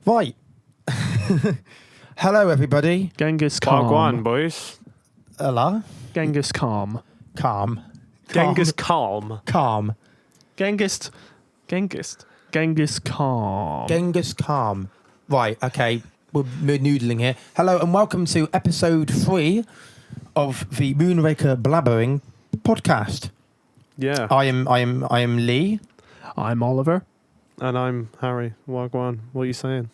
Right. Hello, everybody. Genghis Khan. Wagwan, boys. Hello. Genghis Khan. Calm. Genghis calm. Calm. Genghis Khan. Genghis calm. Right, okay. We're noodling here. Hello and welcome to episode 3 of the Moonraker Blabbering podcast. Yeah. I am Lee. I'm Oliver. And I'm Harry. Wagwan. What are you saying?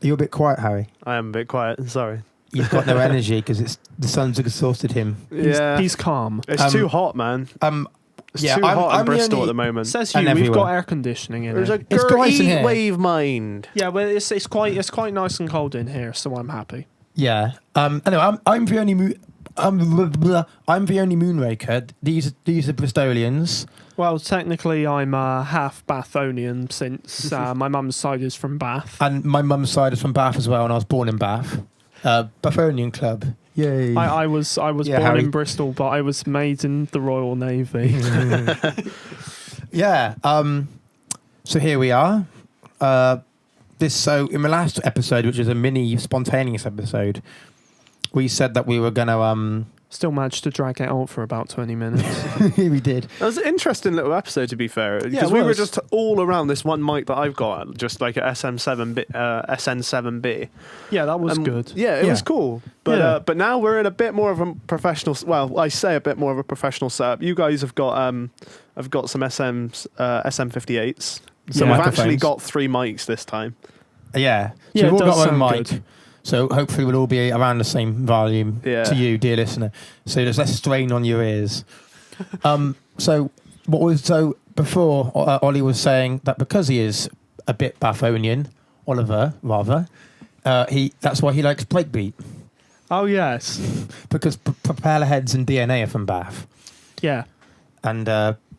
You're a bit quiet, Harry. I am a bit quiet. Sorry. You've got no energy because the sun's exhausted him. He's calm. It's too hot, man. It's too hot in Bristol at the moment. Says And you. We've everywhere. got air conditioning in There's a it. It's nice in heat here. wave mind. Yeah, well, it's quite nice and cold in here, so I'm happy. Yeah. Anyway, I'm the only I'm the only Moonraker. These are Bristolians. Well, technically, I'm half Bathonian since my mum's side is from Bath. And my mum's side is from Bath as well, and I was born in Bath. Bathonian Club. Yay. I was born Harry. in Bristol, but I was made in the Royal Navy. Yeah. So here we are. So in the last episode, which is a mini spontaneous episode, we said that we were gonna Still managed to drag it out for about 20 minutes. we did. That was an interesting little episode, to be fair. Yeah, Because it we were was. just all around this one mic that I've got, just like a SN7B. Yeah, that was good. Yeah, it Yeah. was cool. But Yeah. but now we're in a bit more of a professional. Well, I say a bit more of a professional setup. You guys have got I've got some SM58s. So Yeah. we've Microphones. actually got 3 mics this time. Yeah. So Yeah, we've all it does got our own sound mic. good. So hopefully we'll all be around the same volume Yeah. to you, dear listener. So there's less strain on your ears. So before Ollie was saying that because he is a bit Bathonian, Oliver rather, that's why he likes breakbeat, Oh, yes. because propeller heads and DNA are from Bath, Yeah. and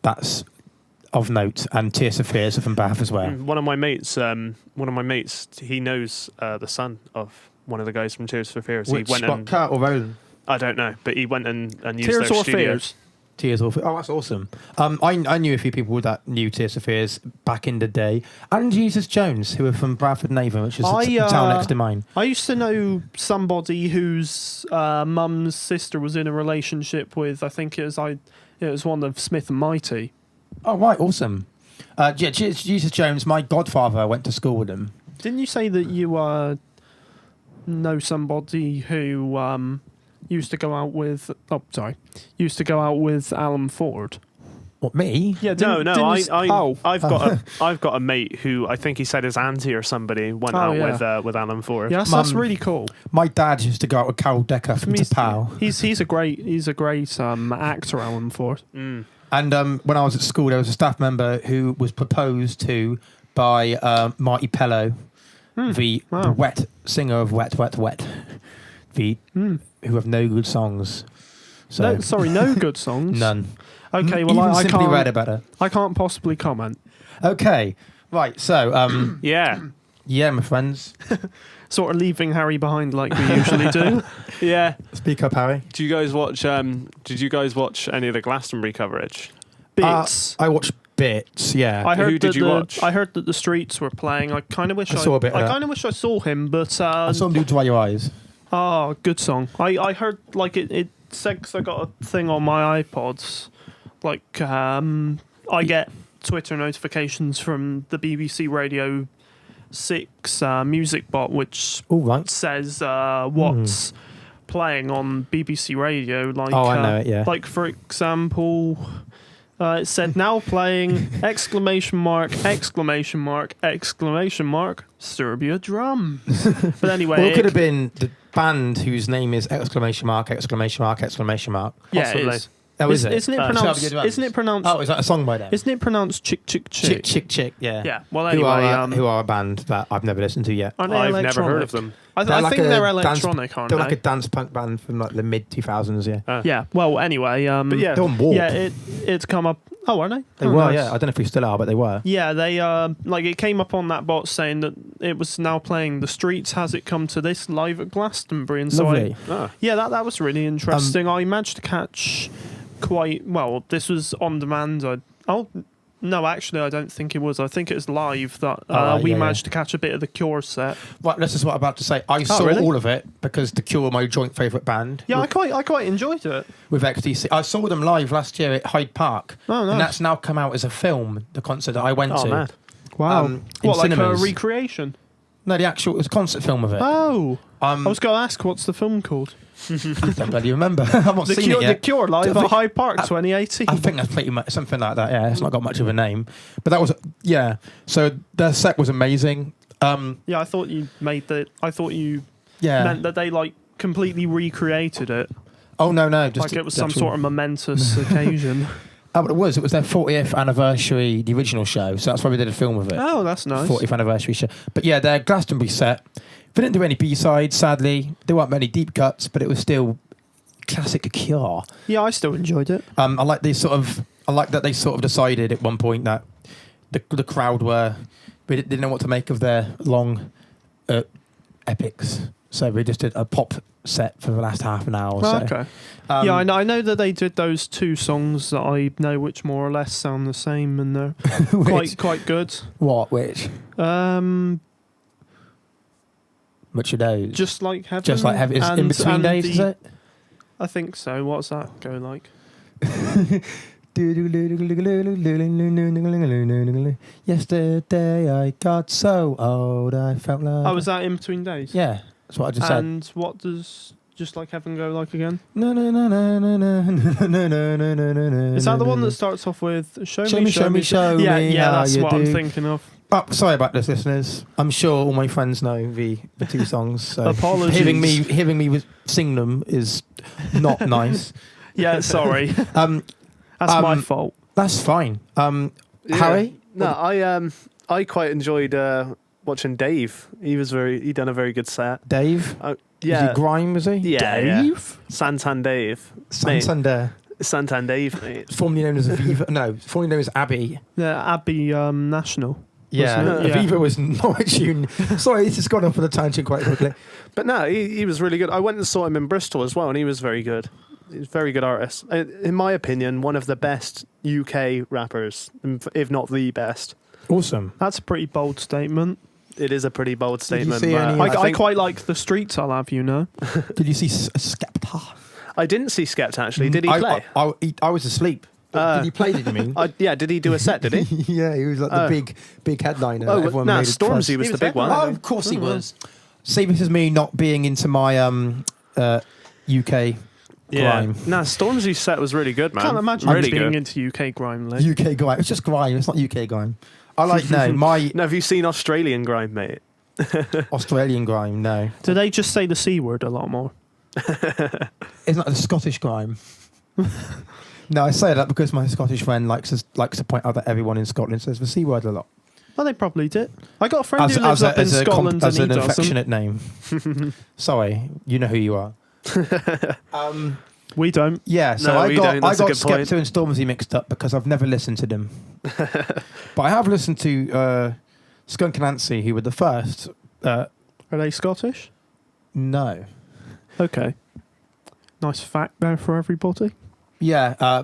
that's of note. And Tears of Fears are from Bath as well. One of my mates, he knows the son of one of the guys from Tears for Fears. Which he went Scott and Kurt or Roland? I don't know, but he went and used Tears their or studio. Fears? Tears of Fears. Oh, that's awesome. I knew a few people that knew Tears of Fears back in the day, and Jesus Jones, who were from Bradford and Avon, which is the town next to mine. I used to know somebody whose mum's sister was in a relationship with, I think it was one of Smith and Mighty. Oh, right, awesome. Jesus Jones, my godfather, went to school with him. Didn't you say that you know somebody who used to go out with Alan Ford? What, me? Yeah, I've got a mate who I think he said his auntie or somebody went with Alan Ford. Yes, that's really cool. My dad used to go out with Carol Decker from Tapau. He's a great actor, Alan Ford. Mm. And when I was at school, there was a staff member who was proposed to by Marty Pello, the wet singer of Wet, who have no good songs. So No good songs. none. Okay, well Even I simply can't. read about her. I can't possibly comment. Okay, right. So Yeah, yeah, my friends, Sort of leaving Harry behind like we usually do. yeah. speak up, Harry. Do you guys watch? Did you guys watch any of the Glastonbury coverage? Bits. I watched bits. Yeah. Who did you watch? I heard that the Streets were playing. I kind of wish I saw a bit of I that. kind of wish I saw him, but I saw them do Dry Your Eyes. oh, good song. I heard like it said 'cause I got a thing on my iPods. Like I get Twitter notifications from the BBC Radio 6 music bot, which All right. says what's playing on BBC Radio. Like, Oh, I know it, yeah. Like, for example, it said now playing Serbia drums. But anyway, Well, it could have been the band whose name is ! Yeah, Yeah, it is. Oh, is it? Isn't it Serbia pronounced? drums. Isn't it pronounced? Oh, is that a song by them? Isn't it pronounced chick chick chick? Chick, yeah. Yeah. Well, Who anyway, are a band that I've never listened to yet. aren't they I've never electronic? heard of them. I They're like think a they're dance- electronic, aren't They're they? like a dance punk band from like the mid 2000s. Yeah, Yeah. Well, anyway, But yeah, they're on Warp. yeah, it's come up. Oh, are they? they Oh, were. nice. Yeah, I don't know if they still are, but they were. Yeah, they like it came up on that bot saying that it was now playing The Streets Has It Come to This live at Glastonbury, and so Lovely. that was really interesting. I managed to catch quite well. This was on demand. No, actually, I don't think it was. I think it was live that yeah, managed to catch a bit of the Cure set. Right, this is what I'm about to say. I saw really? all of it because The Cure are my joint favourite band. Yeah, with, I quite enjoyed it. with XTC. I saw them live last year at Hyde Park. Oh, nice. And that's now come out as a film, the concert that I went Oh to. man. Wow. in What, like cinemas. a recreation? No, the actual, it was a concert film of it. Oh. I Um, was going to ask, what's the film called? I don't bloody remember. I've not seen it The yet. Cure live I at think- Hyde Park 2018. I think that's pretty much something like that. Yeah, it's not got much of a name, but that was So their set was amazing. Yeah, I thought you Yeah. meant that they like completely recreated it, Oh no, just like it was some sort of momentous occasion. Oh, but it was their 40th anniversary, the original show. So that's why we did a film of it. Oh, that's nice. 40th anniversary show. But yeah, their Glastonbury set. They didn't do any B-sides, sadly. There weren't many deep cuts, but it was still classic Cure. Yeah, I still enjoyed it. I like that they sort of decided at one point that the crowd they didn't know what to make of their long epics, so they just did a pop set for the last half an hour or so. Okay. Yeah, I know that they did those two songs that I know which more or less sound the same, and they're quite good. What? Which of those? Just like heaven. Just like heaven. It's in between days, is it? I think so. What's that go like? Yesterday I got so old I felt like. Oh, was that in between days? Yeah, that's what I just said. And what does Just Like Heaven go like again? No, no, no, no, no, no, no, no, no, no, no. Is that the one that starts off with "Show Show me, me, show me, show Yeah, me yeah, how that's you what I'm do. thinking of. Oh, sorry about this, listeners. I'm sure all my friends know the two songs. So Apologies. hearing me sing them is not nice. Yeah, sorry. Um, That's my fault. That's fine. Harry? No, I quite enjoyed watching Dave. He done a very good set. Dave? Yeah. Is he grime, was he? Yeah, Dave? Santan Dave. Santander. Santan Dave, mate. Formerly known as Aviva. No, formerly known as Abbey. Yeah, Abbey National. Yeah, Wasn't it? Yeah. Aviva was Norwich Union. Sorry, this has gone off on a tangent quite quickly. But no, he was really good. I went and saw him in Bristol as well, and he was very good. He's a very good artist. In my opinion, one of the best UK rappers, if not the best. Awesome. That's a pretty bold statement. It is a pretty bold statement. see but any- I I think- quite like The Streets, I'll have you know. Did you see Skepta? I didn't see Skepta actually. Did he play? I was asleep. Did he play? Did you mean? Yeah, did he do a set? Did he? Yeah, he was like the big headliner. Oh, that everyone nah, made a fuss. Stormzy was He the was big one. Oh, of course he was. See, this is me not being into my UK grime. Nah, Stormzy's set was really good, man. Can't imagine really being good. into UK grime, Lee. UK grime. It's just grime. It's not UK grime. I like my Now, have you seen Australian grime, mate? Australian grime. No, Do they just say the C word a lot more? it's not the Scottish grime. No, I say that because my Scottish friend likes to point out that everyone in Scotland says the C word a lot. Well, they probably did. I got a friend who lives up in Scotland as and an he doesn't. affectionate name. Sorry, you know who you are. We don't. Yeah, so No, I we got don't. That's a good point. Skepta and Stormzy mixed up because I've never listened to them. But I have listened to Skunk and Nancy, who were the first. Are they Scottish? No. Okay. Nice fact there for everybody. Yeah,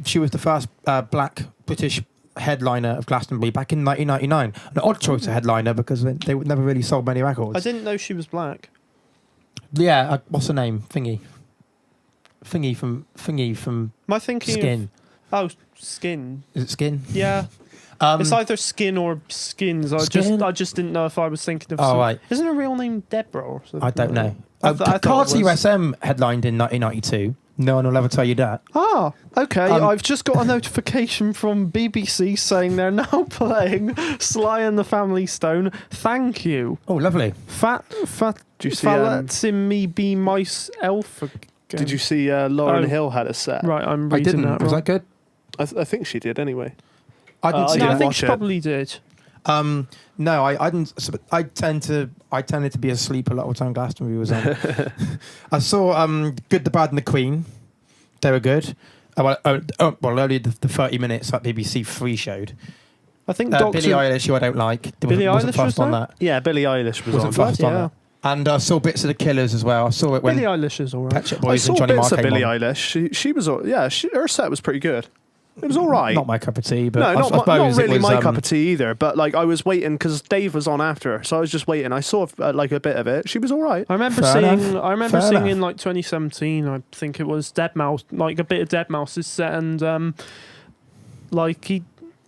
she was the first black British headliner of Glastonbury back in 1999. An odd choice of headliner because they never really sold many records. I didn't know she was black. Yeah, what's her name? Thingy from Am I thinking Skin. of... Oh, Skin. Is it Skin? Yeah. It's either Skin or Skins. Skin? I just didn't know if I was thinking of... Oh, right. Isn't her real name Deborah or something? I don't know. I thought it Carty was. USM headlined in 1992. No one will ever tell you that. Ah, okay. I've just got a notification from BBC saying they're now playing Sly and the Family Stone. Thank you. Oh, lovely. Did you see, letting me be myself again. Did you see Lauren Oh. Hill had a set? Right, I'm I reading didn't. that Was wrong. that good? I think she did anyway. I didn't see No, I that. think watch she it. probably did. No, I didn't. I tended to be asleep a lot of the time Glastonbury was on. I saw Good, the Bad, and the Queen. They were good. Well, only the 30 minutes that BBC Three showed. I think Billie Eilish, who I don't like. Billie Wasn't Eilish fussed was on there? that. Yeah, Billie Eilish was Wasn't on. fussed on yeah. that. And I saw bits of the Killers as well. I saw it when Billie Eilish is all Pet right. Shop I Boys saw and Johnny bits Marr of came Billie on. Eilish. She was, her set was pretty good. It was all right. Not my cup of tea, but No, I not suppose really it was, my cup of tea either. But like, I was waiting because Dave was on after her, so I was just waiting. I saw like a bit of it. She was all right. I remember Fair seeing. enough. I remember Fair seeing enough. in like 2017. I think it was Deadmau5, like a bit of Deadmau5's set, and like he.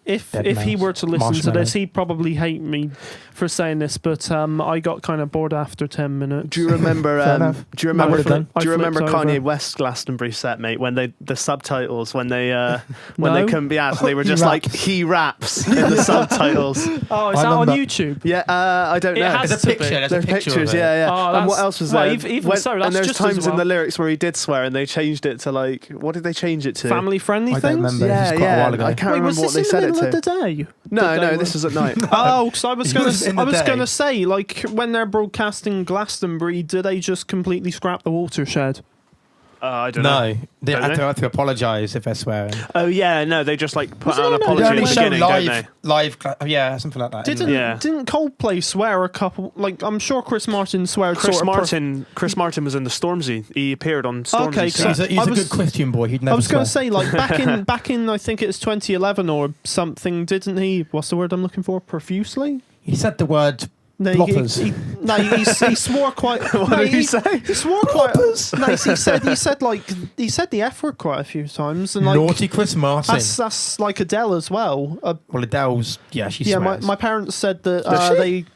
If he Deadmau5. were to listen to Marshmallow. this, he'd probably hate me for saying this, but I got kind of bored after 10 minutes. Do you remember? Fair enough. Do you I remember? would've done. Do you I remember flipped Kanye over. West's Glastonbury set, mate? When the subtitles when they No. couldn't be asked, they were He just like raps. he raps in the subtitles. Oh, is I that on remember- YouTube? Yeah, I don't It know. has There's a to be. picture. There's There's a picture pictures, of it. yeah. Oh, And what that's- else was well, there? even so, that's and there's just as times in well. the lyrics where he did swear, and they changed it to like, what did they change it to? Family friendly I things? don't remember. Yeah, This is quite a yeah. while ago. I can't Wait, was remember what this they in the said it middle of to. the day? No, That they no, were- this was at night. Oh, because I was It gonna, was in the I was day. gonna say, like, when they're broadcasting Glastonbury, do they just completely scrap the watershed? I don't know. No, they Don't have they? to apologise if they're swearing. Oh yeah, no, they just like put Was it out an on- They apology only at the show beginning, don't they? yeah, something like that. Didn't Yeah. didn't Coldplay swear a couple? Like, I'm sure Chris Martin swear. Chris Martin was in the Stormzy. He appeared on Stormzy. Okay, set. He's I a was- good Christian boy. He'd never I was going to swear. say, like, back in I think it's 2011 or something. Didn't he? What's the word I'm looking for? Profusely. He said the word No, Bloppers. he swore quite. What did he say? He swore quite. No, he said the F word quite a few times, and like naughty Chris Martin. that's like Adele as well. Well, Adele's, she Yeah, swears. my parents said that Does she?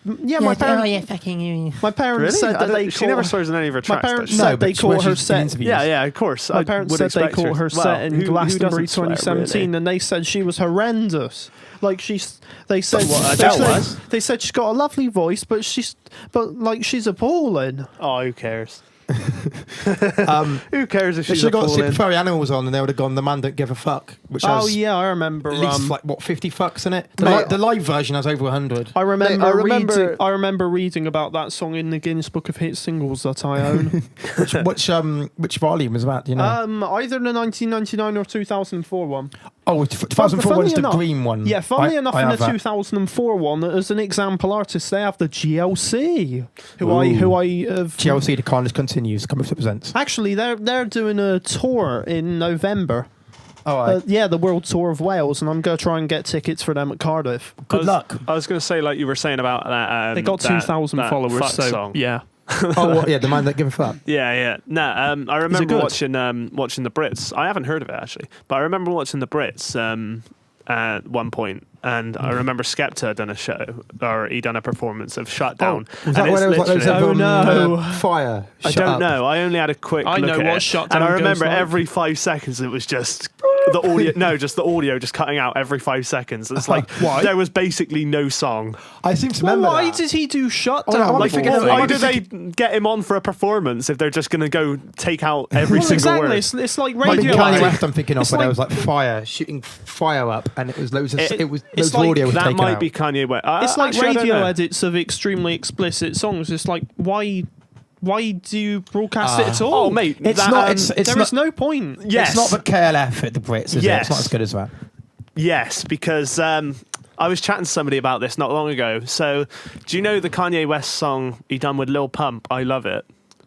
my parents my parents said that they she caught, never swears in any of her my tracks. parents does she? said No, they but caught when her she's in set. interviews. Yeah, of course. My I parents would said they expect caught her Well, set in who Glastonbury doesn't swear, 2017, really? and they said she was horrendous. Like they said, What, they Adele said- was? They said she's got a lovely voice, but she's appalling. Oh, who cares? Who cares if They she's should have got appalling? Super Furry Animals on, and they would have gone The Man Don't Give a Fuck, which Oh has yeah, I remember. at least 50 fucks in it. Mate, The live version has over 100. I remember, remember- I remember reading about that song in the Guinness Book of Hit Singles that I own. which volume is that? Do you know? Either the 1999 or 2004 one. Oh, 2004 funnily was the enough- green one. Yeah, funnily enough, I in have the that. 2004 one, as an example artist, they have the GLC, who I have. GLC, the carnage continues. Come represents. Actually, they're doing a tour in November. Oh, right. Yeah, the World Tour of Wales, and I'm going to try and get tickets for them at Cardiff. Good luck. I was going to say, like you were saying about that. They got 2,000 followers, fuck so song. yeah. Yeah, The Man Don't Give a Fuck. Yeah. No, I remember good? watching the Brits. I haven't heard of it actually, but I remember watching the Brits at one point, and I remember Skepta done a show, or he done a performance of Shutdown. Was that and when it was like those literally- Oh, no. fire? I Shut don't up. know. I only had a quick I look know at what it, Shutdown and I goes remember like. every 5 seconds it was just the audio. No, just the audio just cutting out every 5 seconds. It's like Why? there was basically no song. I seem to Well, remember why that. did he do Oh, Shutdown? no, I Like, forget well, that. why do they get him on for a performance if they're just going to go take out every Well, single exactly. word? It's like Like the radio. Kanye edit. West I'm thinking of, It's where there like- was like fire, shooting fire up, and it was loads of It- loads it's of like- audio was That taken might out. be Kanye West. It's like Actually, I don't radio know. edits of extremely explicit songs. It's like why do you broadcast it at all? Oh, mate, It's that, not. It's There not. is no point. Yes. It's not the KLF at the Brits, is it? Yes. It's not as good as that. Yes, because I was chatting to somebody about this not long ago. So, do you know the Kanye West song he done with Lil Pump? I love it.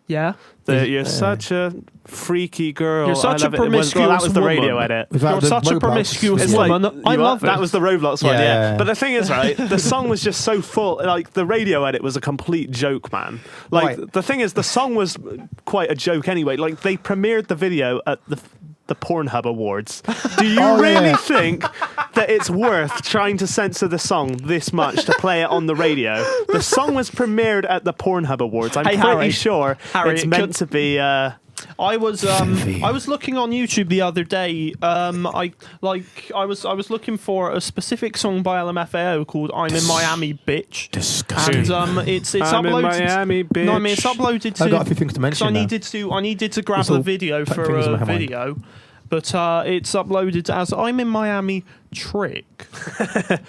Yeah. You're such a freaky girl. You're such I a love it. Well, promiscuous that was the radio woman. edit. Was that You're the such a Roblox? promiscuous It's woman. like- I you love That it. was the Roblox one, Yeah, yeah. yeah. But the thing is, right, the song was just so full. Like, the radio edit was a complete joke, man. Like, Right. the thing is, the song was quite a joke anyway. Like, they premiered the video at the Pornhub Awards. Do you Oh, really yeah. think that it's worth trying to censor the song this much to play it on the radio? The song was premiered at the Pornhub Awards. I'm Hey, pretty Harry. sure Harry, it's it meant could- to be... I was looking on YouTube the other day. I was looking for a specific song by LMFAO called "I'm in Miami, Bitch," Disgusting. and it's I'm in uploaded. Miami, bitch. No, I mean it's uploaded to. I've got a few things to 'cause mention. I though. needed to grab It's all a video for fingers in a my mind. video, but it's uploaded as "I'm in Miami" trick.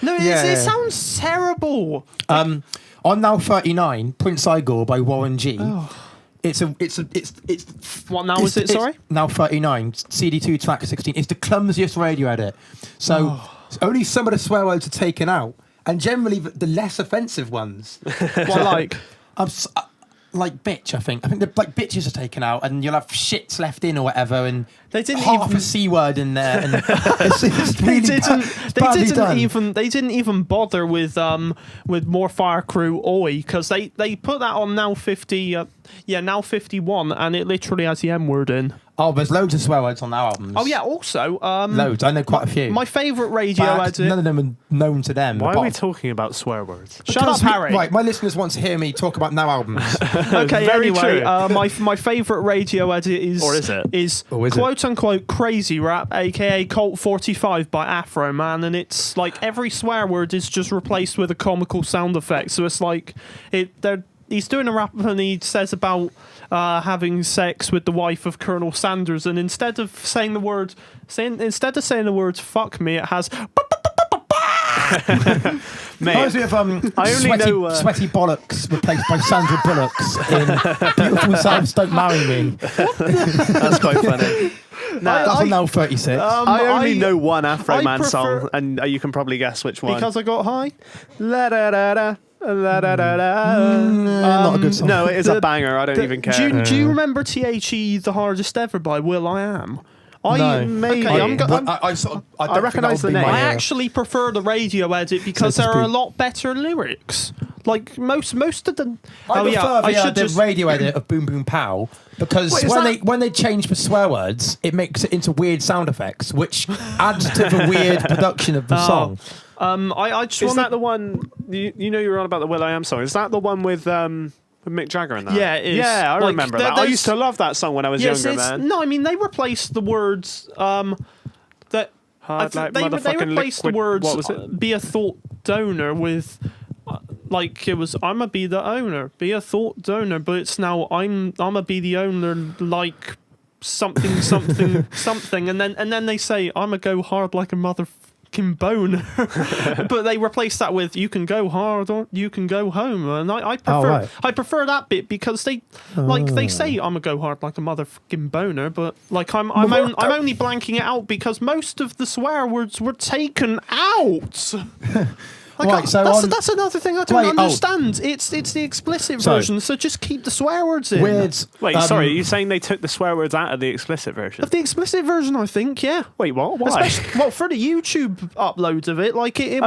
No, Yeah. it sounds terrible. On Now 39, Prince Igor by Warren G. It's What now is it? Sorry. Now 39, CD2 track 16. It's the clumsiest radio edit. So only some of the swear words are taken out, and generally the less offensive ones. What like? like bitch. I think the like bitches are taken out, and you'll have shits left in or whatever, and They didn't half even a c word in there, and it's really badly done. They didn't even bother with More Fire Crew Oi, because they put that on Now 50 Now 51, and it literally has the M word in. Oh, there's loads of swear words on our albums. Oh yeah, also loads. I know quite a few. My favourite radio edit. None of them are known to them. Why are we talking about swear words? Shut up, Harry. Right, my listeners want to hear me talk about Now albums. Okay, Very anyway, true. my favourite radio edit is quote unquote Crazy Rap, aka Colt 45 by Afro Man, and it's like every swear word is just replaced with a comical sound effect. So it's like he's doing a rap and he says about having sex with the wife of Colonel Sanders, and instead of saying the words "fuck me," it has. Mate, Reminds me of I only know sweaty bollocks replaced by Sandra Bullocks in Beautiful South Don't Marry Me. that's quite funny. That's on Now 36. I only know one Afro Man prefer- song, and you can probably guess which one. Because I got high. La da da da. La da da da. Not a good song. No, it is a banger. I don't even care. Do you remember THE The Hardest Ever by Will I Am? No. Maybe. Okay, I recognise the name. I actually prefer the radio edit because So to there are a speak. lot better lyrics. Like most of them. I prefer the just radio edit of Boom Boom Pow because Wait, is when they change the swear words, it makes it into weird sound effects, which adds to the weird production of the song. I just Is wanna, that the one? You know, you were on about the Will I Am song. Is that the one with Mick Jagger in that? Yeah, it is. Yeah, I Like, remember that. I used to love that song when I was younger, man. No, I mean they replaced the words that Hard like they motherfucking replaced liquid. the words What was it? be a thought donor with like it was I'ma be the owner, be a thought donor, but it's now I'ma be the owner like something something, and then they say I'ma go hard like a motherfucking boner, but they replace that with you can go hard or you can go home, and I prefer that bit because they say I'ma go hard like a motherfucking boner, but like I'm only blanking it out because most of the swear words were taken out. Like Right, so that's another thing I don't understand. It's the explicit version, so just keep the swear words in. Weird. Wait, sorry, are you saying they took the swear words out of the explicit version? Of the explicit version, I think, yeah. Wait, what? Why? Well, for the YouTube uploads of it, like it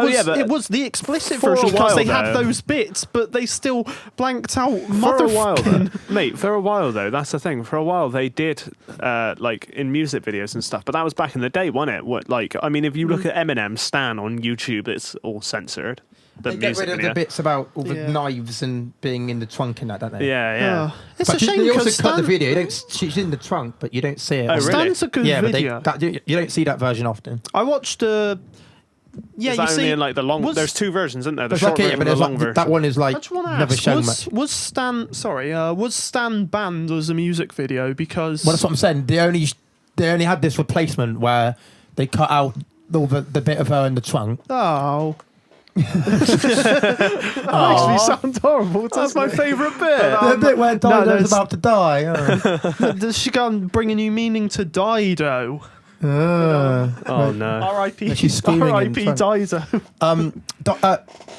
was the explicit for a version because while, they had though. those bits, but they still blanked out. For a while, though, mate. For a while, though, that's the thing. For a while, they did like in music videos and stuff, but that was back in the day, wasn't it? What, like, I mean, if you look at Eminem's Stan on YouTube, it's all censored. The They get music rid of video. the bits about all the Yeah. knives and being in the trunk and that, don't they? Yeah. It's But a shame they also because cut the video. You don't, she's in the trunk, but you don't see it. Oh, really? Stan's a good Yeah, but video. you don't see that version often. I watched. Yeah, Is you that see. only in like the long? was- There's two versions, isn't there? The There's short like, yeah, version but and the there's long like, version. that one is I like just want to never ask: shown much. was Stan banned as a music video because? Well, that's what I'm saying. They only had this replacement where they cut out all the bit of her in the trunk. Oh. That makes me sound horrible. That's my favourite bit. The bit where Dido's there's- about to die. Oh. Does she go and bring a new meaning to Dido? Oh no. R.I.P. She's screaming R.I.P. in Dido.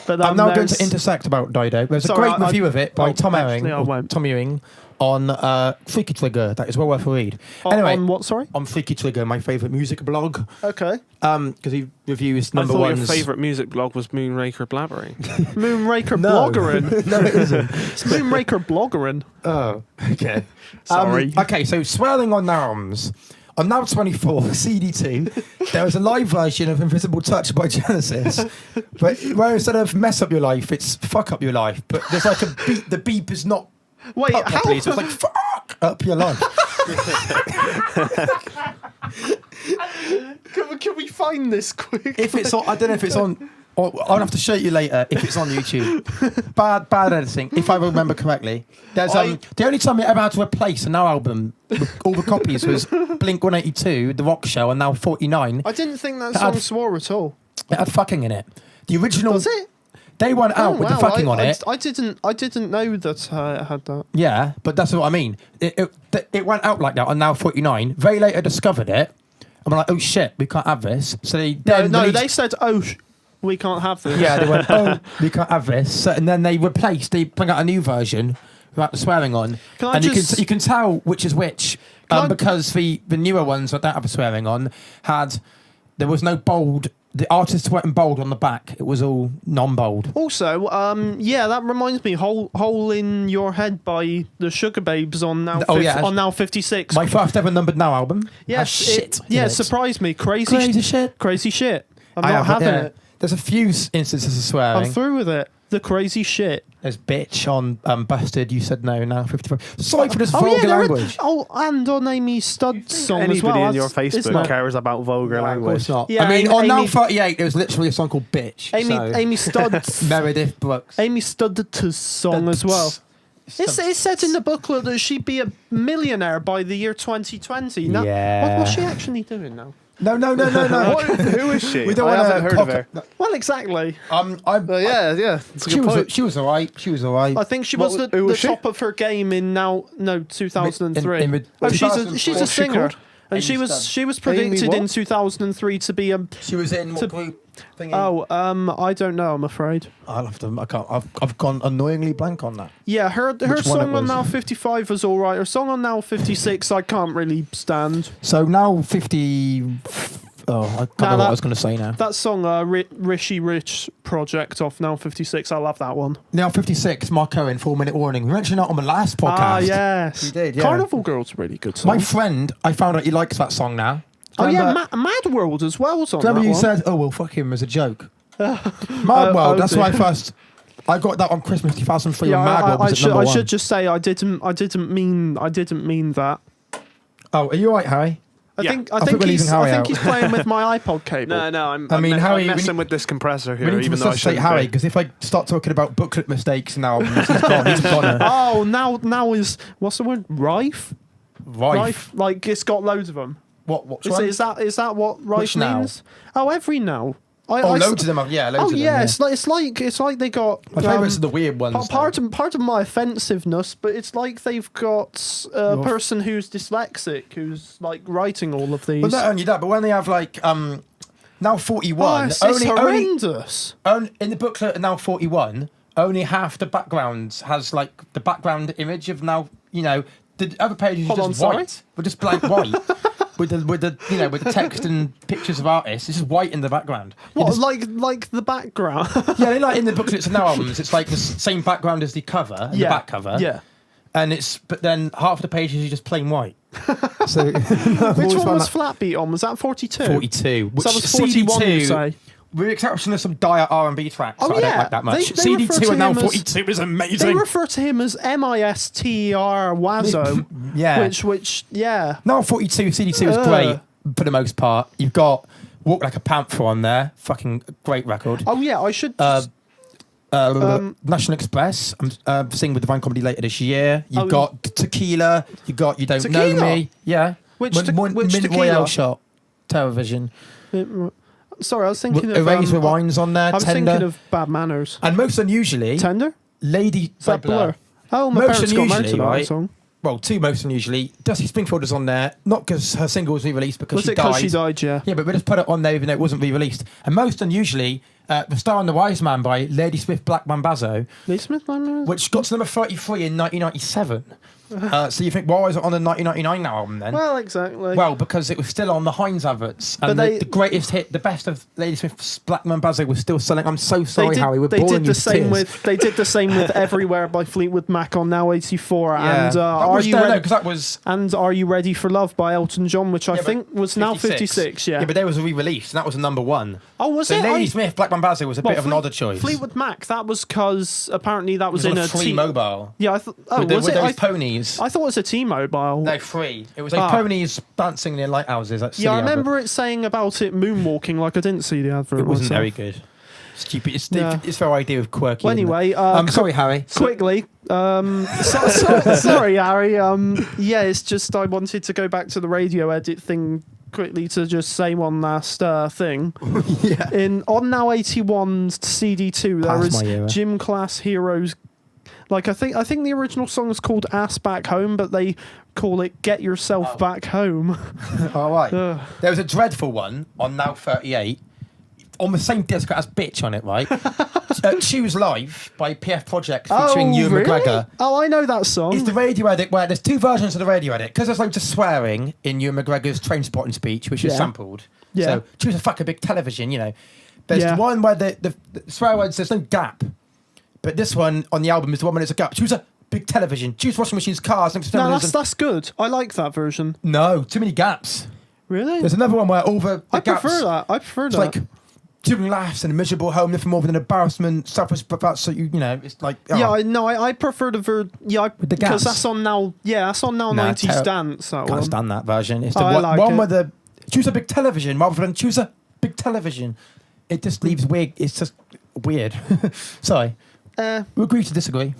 But I'm now going to intersect about Dido. There's Sorry, a great review of it by Tom actually, Ewing, I won't. Tom Ewing on Freaky Trigger. That is well worth a read. On- Anyway, on what? Sorry. on Freaky Trigger, my favourite music blog, Okay. because he reviews I number thought your ones. favourite music blog was Moonraker Blabbering. Moonraker No. Bloggerin. No, it isn't. It's Moonraker Bloggerin. Oh, okay. Sorry. Okay, so swirling on Arms. On Now 24, CD2, there was a live version of Invisible Touch by Genesis, but where instead of mess up your life, it's fuck up your life. But there's like a beep, the beep is not Wait, put how? properly, so it's like fuck up your life. Can we find this quick? If it's on, I don't know if it's on, or I'll have to show you later if it's on YouTube. Bad editing, if I remember correctly. There's the only time we ever had to replace a Now album with all the copies was Blink 182, The Rock Show, and Now 49. I didn't think that That song had- swore at all. It had fucking in it. The original. Does it? They went out with the fucking on it. I didn't know that it had that. Yeah, but that's what I mean. It went out like that on Now 49. They later discovered it. And we're like, oh shit, we can't have this. So they then No, released- they said, "Oh, we can't have this." Yeah, they went, oh, we can't have this. So, and then they bring out a new version without the swearing on. You can tell which is which because the newer ones that don't have the swearing on there was no bold. The artist weren't in bold on the back. It was all non-bold. Also, that reminds me, Hole in Your Head by the Sugar Babes on Now 56. My first ever Numbered Now album. Yes, it surprised me. Crazy shit. I'm not having it. There's a few instances of swearing. I'm through with it. The crazy shit. There's bitch on Busted. You said no. Now 55. Sorry for this vulgar language. And on Amy Studd's song as well. Anybody in your Facebook cares about vulgar language? Of course not. Yeah, I mean, on Now 38, there was literally a song called Bitch. Amy Studd's Meredith Brooks. Amy Studd's song as well. It said in the booklet that she'd be a millionaire by the year 2020. Now, what's she actually doing now? No. Who is she? We don't I want haven't heard of her. Well, exactly. It's a good point. She was alright. I think she was the top of her game in 2003. She's a singer, and she was predicted in 2003 to be a. She was in what group? I don't know. I'm afraid. I'll have to. I can't. I've gone annoyingly blank on that. Yeah, her song on Now 55 was all right. Her song on Now 56 I can't really stand. So Now 50. Oh, I can't remember what I was going to say now. That song, Rishi Rich Project off Now 56, I love that one. Now 56, Mark Owen, 4 Minute Warning. We mentioned that on the last podcast. Ah, yes. You did, yeah. Carnival Girl's a really good song. My friend, I found out he likes that song now. Mad World as well was on that one. Remember you said, oh, well, fuck him as a joke. Mad World, that's why I got that on Christmas 2003 when Mad World was at number 1. I should just say I didn't mean that. Oh, are you alright, Harry? I think he's playing with my iPod cable. No, I'm messing with this compressor here. We need to necessitate Harry, because if I start talking about booklet mistakes now, he's gone. Oh, now is what's the word? Rife. Like it's got loads of them. What's is that what rife means? Now? Oh, every now. Loads of them. Loads of them. Yeah, it's like they got. My favourites are the weird ones. Part of my offensiveness, but it's like they've got a person who's dyslexic who's like writing all of these. Well, not only that, but when they have like Now 41, it's horrendous. In the booklet Now 41, only half the background has like the background image of now. The other pages are just white. We're just blank white. With the text and pictures of artists, it's just white in the background. Like the background? Yeah, like in the booklets and now albums, it's like the same background as the cover, the back cover. Yeah. But then half the pages are just plain white. So which one was Flatbeat on? Was that 42? 42. So that was 41, you say? With the exception of some dire R&B tracks, I don't like that much. CD2 and Now 42 is amazing. They refer to him as M-I-S-T-E-R Wazzo. Yeah. Which, yeah. Now 42, CD2 is great for the most part. You've got Walk Like a Panther on there. Fucking great record. Oh, yeah, I should... National Express. I'm singing with Divine Comedy later this year. You've got Tequila. You've got You Don't Know Me. Yeah. Which Minute Royale Shot. Television. Sorry, I was thinking of... Erase Rewind's on there. I was Tender. thinking of Bad Manners. And most unusually... Tender? Lady... Is that Blur? Oh, my parents got married to that song. Well, two most unusually. Dusty Springfield is on there, not because her single was re-released, because she died. Was it because she died, yeah? Yeah, but we just put it on there even though it wasn't re-released. And most unusually, The Star and the Wise Man by Lady Smith Black Mambazo, which got to number 33 in 1997. So you think, why is it on the 1999 album then? Well, exactly. Well, because it was still on the Heinz adverts. And the greatest hit, the best of Lady Smith's Black Mambazo was still selling. I'm so sorry, Harry. They did the same with Everywhere by Fleetwood Mac on Now 84. Yeah. And Are You Ready for Love by Elton John, which I think was 56. Now 56. Yeah. Yeah, but there was a re-release, and that was a number 1. Oh, was it? Lady Smith Black Mambazo was a bit of an odder choice. Fleetwood Mac. That was because apparently that was in a T-Mobile. Yeah, I thought. Oh, was it? Those ponies. I thought it was a T-Mobile. No, free. It was like ponies dancing near lighthouses. Yeah, I remember it saying about it moonwalking. Like I didn't see the advert. It wasn't very good. Stupid. It's their idea of quirky. Well, anyway, sorry, Harry. Quickly, sorry, Harry. Yeah, it's just I wanted to go back to the radio edit thing quickly to just say one last thing. Yeah. On Now 81's CD2, there is Gym Class Heroes. Like I think the original song is called Ass Back Home, but they call it Get Yourself Back Home. All right. There was a dreadful one on Now 38. on the same disc as Bitch on it, right? Choose Live by PF Project featuring Ewan McGregor. Oh, I know that song. It's the radio edit where there's two versions of the radio edit because there's loads of swearing in Ewan McGregor's train spotting speech, which is sampled. Yeah. So choose a fucking big television, you know. There's the one where the swear words, there's no gap. But this one on the album is the one where there's a gap. Choose a big television. Choose washing machines, cars. No, that's good. I like that version. No, too many gaps. Really? There's another one where all the I gaps... prefer It's that. like children laughs in a miserable home, nothing more than embarrassment, suffers, but that's so you know, it's like... Oh. Yeah, I prefer the With the because gaps. that's on now. Yeah, that's on now. 90s Dance. That Can't one. stand that version. It's Oh, I the like one it. where the choose a big television rather than choose a big television. It just leaves weird. It's just weird. Sorry, we agree to disagree.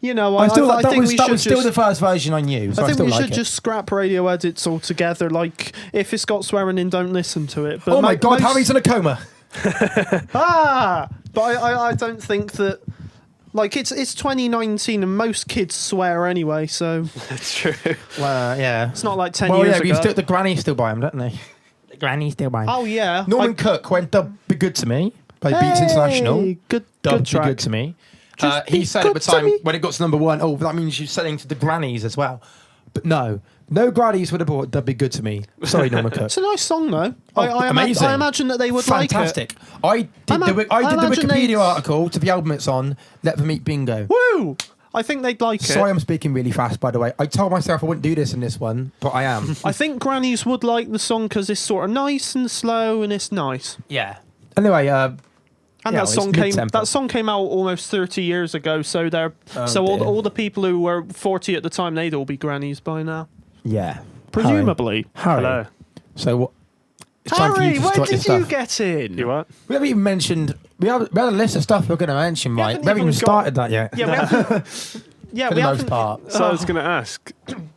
You know, I still I that think was we that should was still just, the first version I knew. So I think still we like should it. just scrap radio edits altogether. Like, if it's got swearing in, don't listen to it. But Oh my God, most- Harry's in a coma. But I don't think that. Like, it's 2019 and most kids swear anyway, so That's true. Well, yeah. it's not like 10 Well, years yeah, ago. the grannies still buy them, don't they? The grannies still buy them. Oh yeah, Norman Cook went "Dub Be Good to Me" by Beats International. Good Dub Be track. Good to Me. Just He be said at the good to time me. when it got to number one, oh, that means you're selling to the grannies as well. But no grannies would have bought "Dub Be Good to Me." Sorry, Norman Cook. It's a nice song though. Amazing. I imagine that they would like it. Fantastic. I did the imagine Wikipedia they'd- article to the album it's on. Let them eat bingo. Woo! I think they'd like it. Sorry, I'm speaking really fast. By the way, I told myself I wouldn't do this in this one, but I am. I think grannies would like the song because it's sort of nice and slow and it's nice. Yeah. Anyway, And yeah, that it's song came. mid-tempo. That song came out almost 30 years ago. So they're Oh, so dear. all the people who were 40 at the time, they'd all be grannies by now, yeah. presumably. Harry. Hello. So what? It's time for you Harry, to where strut your did you stuff. get in? You what? We haven't even mentioned. We had a list of stuff we're going to mention, right? haven't We haven't even even got- started that yet. Yeah, we haven't. Yeah, For we the most haven't. part. So I was going to ask.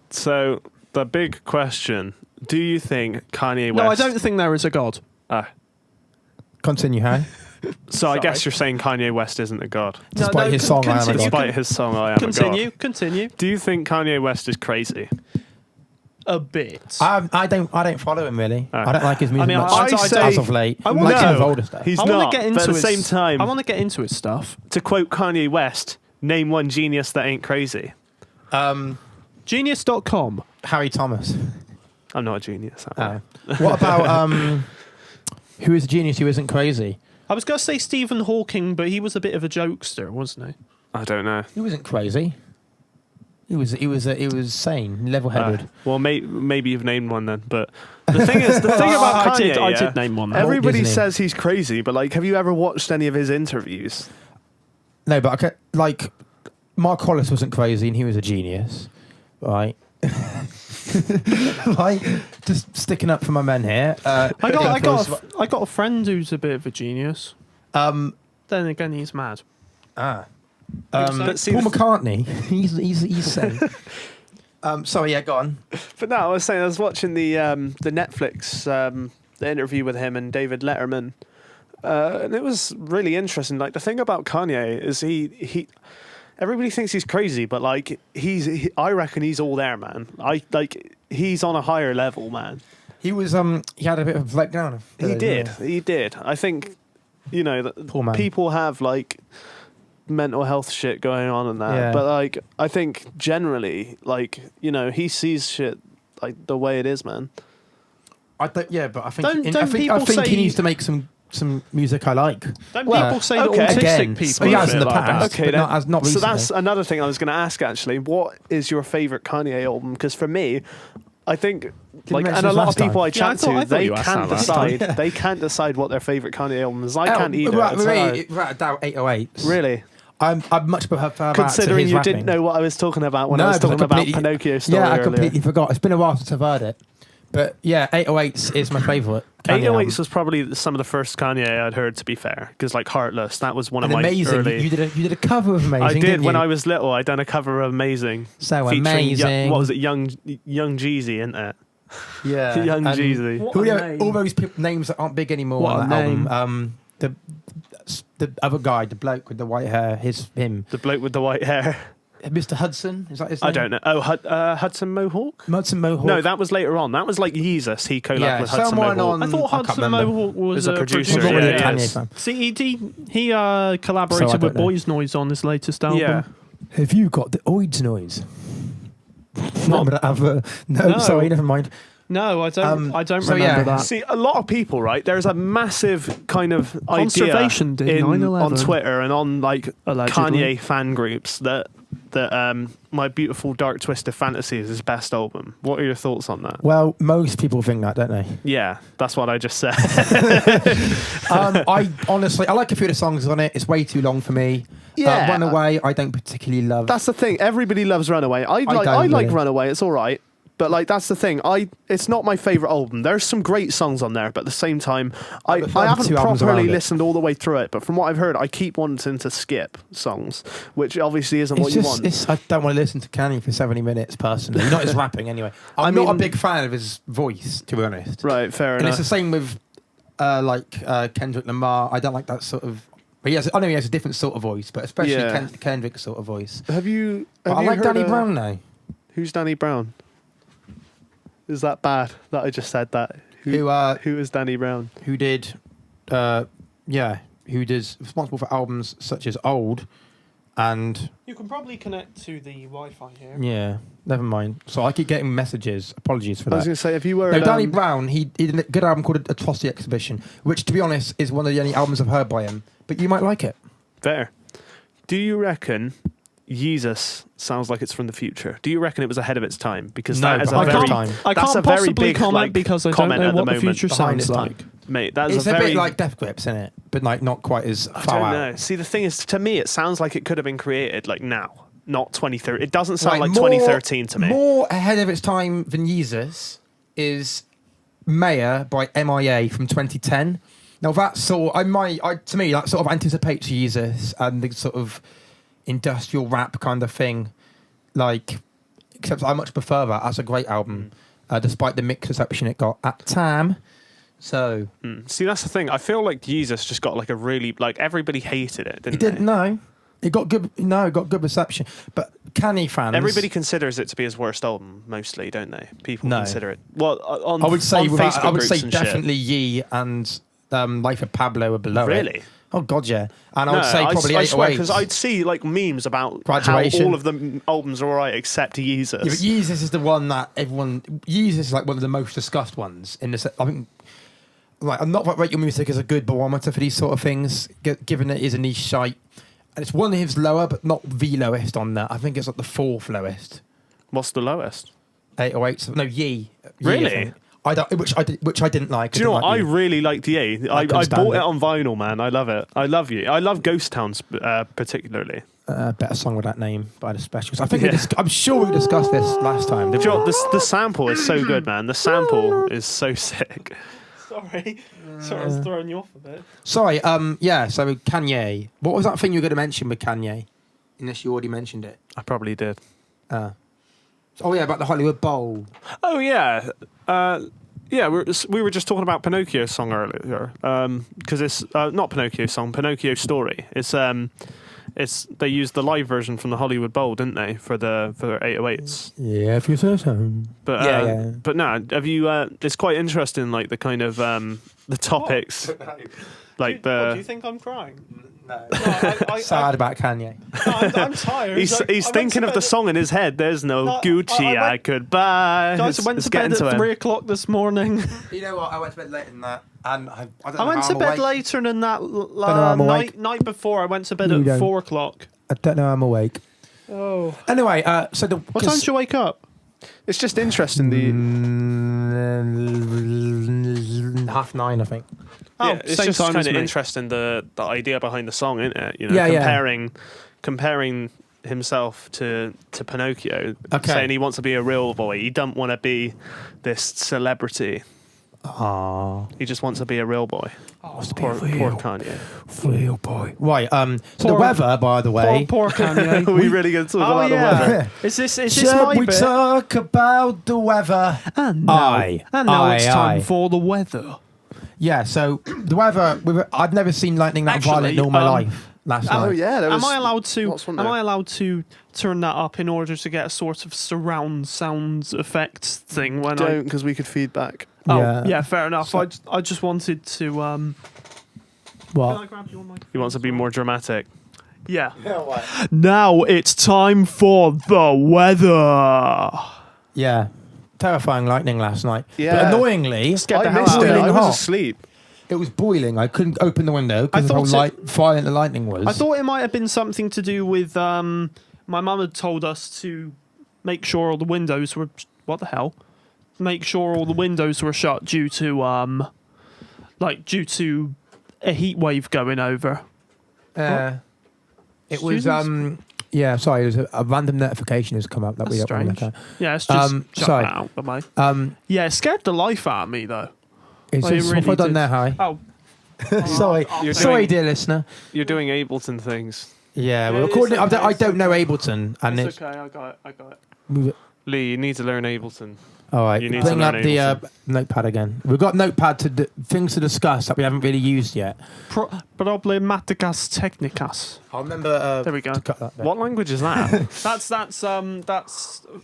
So the big question: do you think Kanye West? No, I don't think there is a god. Ah. Continue, Harry. So I guess you're saying Kanye West isn't a god, Despite his song, I am a continue, god. despite his song "I Am Continue, a God." continue. Do you think Kanye West is crazy? A bit. I don't follow him really. Oh. I don't like his music mean, much I say- as of late. I I wanna like some of No, his older stuff. he's I want not. to get into but at the his, same time, I want to get into his stuff. to quote Kanye West, "Name one genius that ain't crazy." Genius.com. Harry Thomas. I'm not a genius. What about who is a genius who isn't crazy? I was going to say Stephen Hawking, but he was a bit of a jokester, wasn't he? I don't know. He wasn't crazy. He was sane, level-headed. Well, maybe you've named one then. But the thing is, the thing about Kanye, I did name one. everybody Disney. says he's crazy, but like, have you ever watched any of his interviews? No, but like Mark Hollis wasn't crazy and he was a genius, right? Like just sticking up for my men here. I got a friend who's a bit of a genius. Then again, he's mad. But see, Paul McCartney, he's sane. Sorry, yeah, go on. But no, I was saying I was watching the Netflix the interview with him and David Letterman, and it was really interesting. Like the thing about Kanye is he everybody thinks he's crazy, but like I reckon he's all there, man. He's on a higher level, man. He was he had a bit of letdown. He did. I think that Poor man. people have like mental health shit going on and that, Yeah. but like I think generally, like he sees shit like the way it is, man. I think Don't I people think say- he needs to make some music I like. Don't Well, people say that okay. autistic Again, people he are a has in bit the like that? past. Okay, but then. not So recently. that's another thing I was going to ask actually. What is your favorite Kanye album? Because for me, I think like, mention and a this lot of last people time? I chat I thought to, you they asked can't that last time. decide. They can't decide what their favorite Kanye album is. I Oh, can't either. Right, It's hard. without a doubt, 808s. Really, I'm much prefer that to considering his you rapping. didn't know what I was talking about when No, I was because talking about completely- Pinocchio story Yeah, I earlier. completely forgot. It's been a while since I've heard it. But yeah, 808s is my favourite. Kanye 808s album. was probably some of the first Kanye I'd heard, to be fair, because like Heartless, that was one And of my Amazing. early. You did a cover of Amazing. I did didn't when you? I was little. I done a cover of Amazing. So featuring amazing. what was it? Young Jeezy, isn't it? Yeah, Young and Jeezy. What Who a are name. all those names that aren't big anymore What on a that name. album? The other guy, the bloke with the white hair, him. The bloke with the white hair. Mr. Hudson, is that his name? I don't know. Oh, Hudson Mohawk? Hudson Mohawk. No, that was later on. That was like Yeezus. He collabed with Hudson someone Mohawk. on- I thought I can't Hudson remember. Mohawk was Was a a producer, producer. I'm not really a yeah, Kanye yes. fan. See, he collaborated So I with don't know. Boys Noise on his latest album. Yeah. Have you got the oids noise? No, sorry, never mind. No, I don't. I don't so remember yeah. that. See, a lot of people, right? There's a massive kind of idea Conservation did in, 9/11. on Twitter and on like Allegedly. Kanye fan groups that My Beautiful Dark Twisted Fantasy is his best album. What are your thoughts on that? Well, most people think that, don't they? Yeah, that's what I just said. I honestly, I like a few of the songs on it. It's way too long for me. Yeah. Runaway, I don't particularly love. That's the thing. Everybody loves Runaway. I don't like really. Runaway. It's all right. But like that's the thing. It's not my favorite album. There's some great songs on there, but at the same time, I prefer the haven't two albums properly around it. listened all the way through it. But from what I've heard, I keep wanting to skip songs, which obviously isn't what you want. I don't want to listen to Kanye for 70 minutes personally. Not his rapping anyway. I'm I not a mean- big fan of his voice, to be honest. Right, fair And enough. it's the same with Kendrick Lamar. I don't like that sort of. But I know he has a different sort of voice, but especially Yeah. Kendrick's sort of voice. Have you? But I like Danny Brown now. Who's Danny Brown? Is that bad that I just said that? Who is Danny Brown? who did, who is responsible for albums such as Old, and You can probably connect to the Wi-Fi here. yeah, never mind. So I keep getting messages. Apologies for I was that. going to say, if you were No, at, Danny Brown, he did a good album called Atrocity Exhibition, which, to be honest, is one of the only albums I've heard by him. But you might like it. Fair. Do you reckon Yeezus sounds like it's from the future? Do you reckon it was ahead of its time? Because No, that is a behind very, its time. I that's can't a very possibly big comment like, because I don't comment know at the what the moment. future Behind sounds its like. time. Mate, that is It's a a very. bit like Death Grips in it, but like not quite as I far don't out. know. See, the thing is, to me, it sounds like it could have been created like now, not 2013. It doesn't sound like 2013 to me. More ahead of its time than Yeezus is Mayor by MIA from 2010. Now that sort, to me, that sort of anticipates Yeezus and the sort of industrial rap kind of thing. Like, except I much prefer that. That's a great album, despite the mixed reception it got at time. So See, that's the thing. I feel like Yeezus just got like a really like everybody hated it. Didn't it didn't they? know. It got good. No, it got good reception. But Kanye fans, Everybody considers it to be his worst album, mostly, don't they? People No. consider it. Well, on I would say on Facebook I would groups say and definitely Ye and Life of Pablo are below it. Really? Oh God, yeah. And I would say probably I swear, because 808. I'd see like memes about Graduation. how all of the albums are alright except Yeezus. Yeah, but Yeezus is the one that everyone. Yeezus is like one of the most discussed ones in this. I think. Like, I'm not that rate your music as a good barometer for these sort of things, given it is a niche site, and it's one of his lower, but not the lowest on that. I think it's like the fourth lowest. What's the lowest? 808. No, Ye. Really? I think. I don't, which I didn't like. Do you know what? I didn't like really liked Ye. I couldn't stand bought it it. on vinyl, man. I love it. I love you. I love Ghost Town particularly. better song with that name by the Specials. I think Yeah. I'm sure we discussed this last time. Do Didn't you know we? what? The sample is so good, man. The sample is so sick. Sorry, I was throwing you off a bit. Sorry. Yeah. So Kanye. What was that thing you were going to mention with Kanye? Unless you already mentioned it. I probably did. Oh yeah, about the Hollywood Bowl. Oh yeah, yeah. We were just talking about Pinocchio's song earlier, because it's not Pinocchio's song, Pinocchio Story. It's they used the live version from the Hollywood Bowl, didn't they, for their 808s? Yeah, if you say so. But Yeah. but no, have you? It's quite interesting, like the kind of the topics, like Do you the. think I'm crying? No. I, Sad about Kanye. I'm tired. He's I went thinking to of the bed- song in his head. There's no No, Gucci I I, went- could buy. Guys, I went to bed at 3 o'clock this morning. You know what? I went to bed later than that, and I don't know I went how to I'm bed awake. later than that know I'm awake. night before. I went to bed You at don't. 4 o'clock. I don't know how I'm awake. Oh. Anyway, so the What time did you wake up? It's just interesting. the 8:30, I think. Oh, Yeah, it's same just time kind as of me. interesting the idea behind the song, isn't it? You know, Yeah, comparing himself to Pinocchio, Okay. saying he wants to be a real boy. He doesn't want to be this celebrity. Aww. He just wants to be a real boy. Poor Kanye. Real boy. Right. So the Poor- weather, by the way. Poor Kanye. Are we really going to talk Oh about the yeah. weather? Is this my Should we bit? talk about the weather? And now it's time for the weather. Yeah, so the weather, I've never seen lightning that violent in all my life. last Oh night. yeah, there was. Am I allowed to? lots, wasn't Am there? I allowed to turn that up in order to get a sort of surround sound effects thing when Don't, because we could feedback. Oh Yeah. yeah, fair enough. So- I just wanted to. Can What? I grab your microphone? He wants to be more dramatic. Yeah. Now it's time for the weather. Yeah. Terrifying lightning last night. Yeah. But annoyingly, Scared the I hell missed out it. of me. I hot. was asleep. it was boiling. I couldn't open the window I because of how thought violent the lightning was. I thought it might have been something to do with my mum had told us to make sure all the windows were what the hell? Make sure all the windows were shut due to due to a heat wave going over. It was Students? yeah, sorry, there's a random notification has come up that we That's don't want to strange. look Yeah, it's just shut sorry. that out the way. at. Yeah, it scared the life out of me though. It's Oh, it just, really what have I done did. there, Harry? Oh, Sorry, You're sorry, doing- dear listener. You're doing Ableton things. Yeah, we're It's recording. okay, I it's don't know okay. Ableton, and it's it's okay. I got it. move it. Lee, you need to learn Ableton. All right. You need to Bring up learn the Ableton. notepad again. We've got notepad to things to discuss that we haven't really used yet. Problematicas technicas. I'll remember. There we go. To cut that bit. What language is that? That's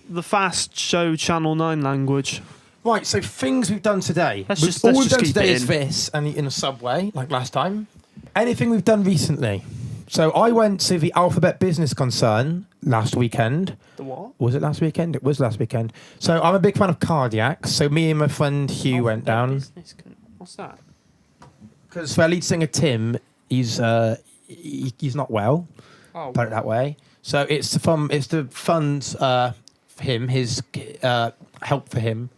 the Fast Show Channel 9 language. Right. So things we've done today. Let's We've- just- all let's we've just done keep today it is in. this and in a subway like last time. Anything we've done recently. So I went to the Alphabet Business Concern last weekend. The what? Was it last weekend? It was last weekend. So I'm a big fan of cardiacs. So me and my friend Hugh went down. What's that? Because our lead singer Tim, he's not well, Oh, put it that way. So it's the funds for him, his help for him.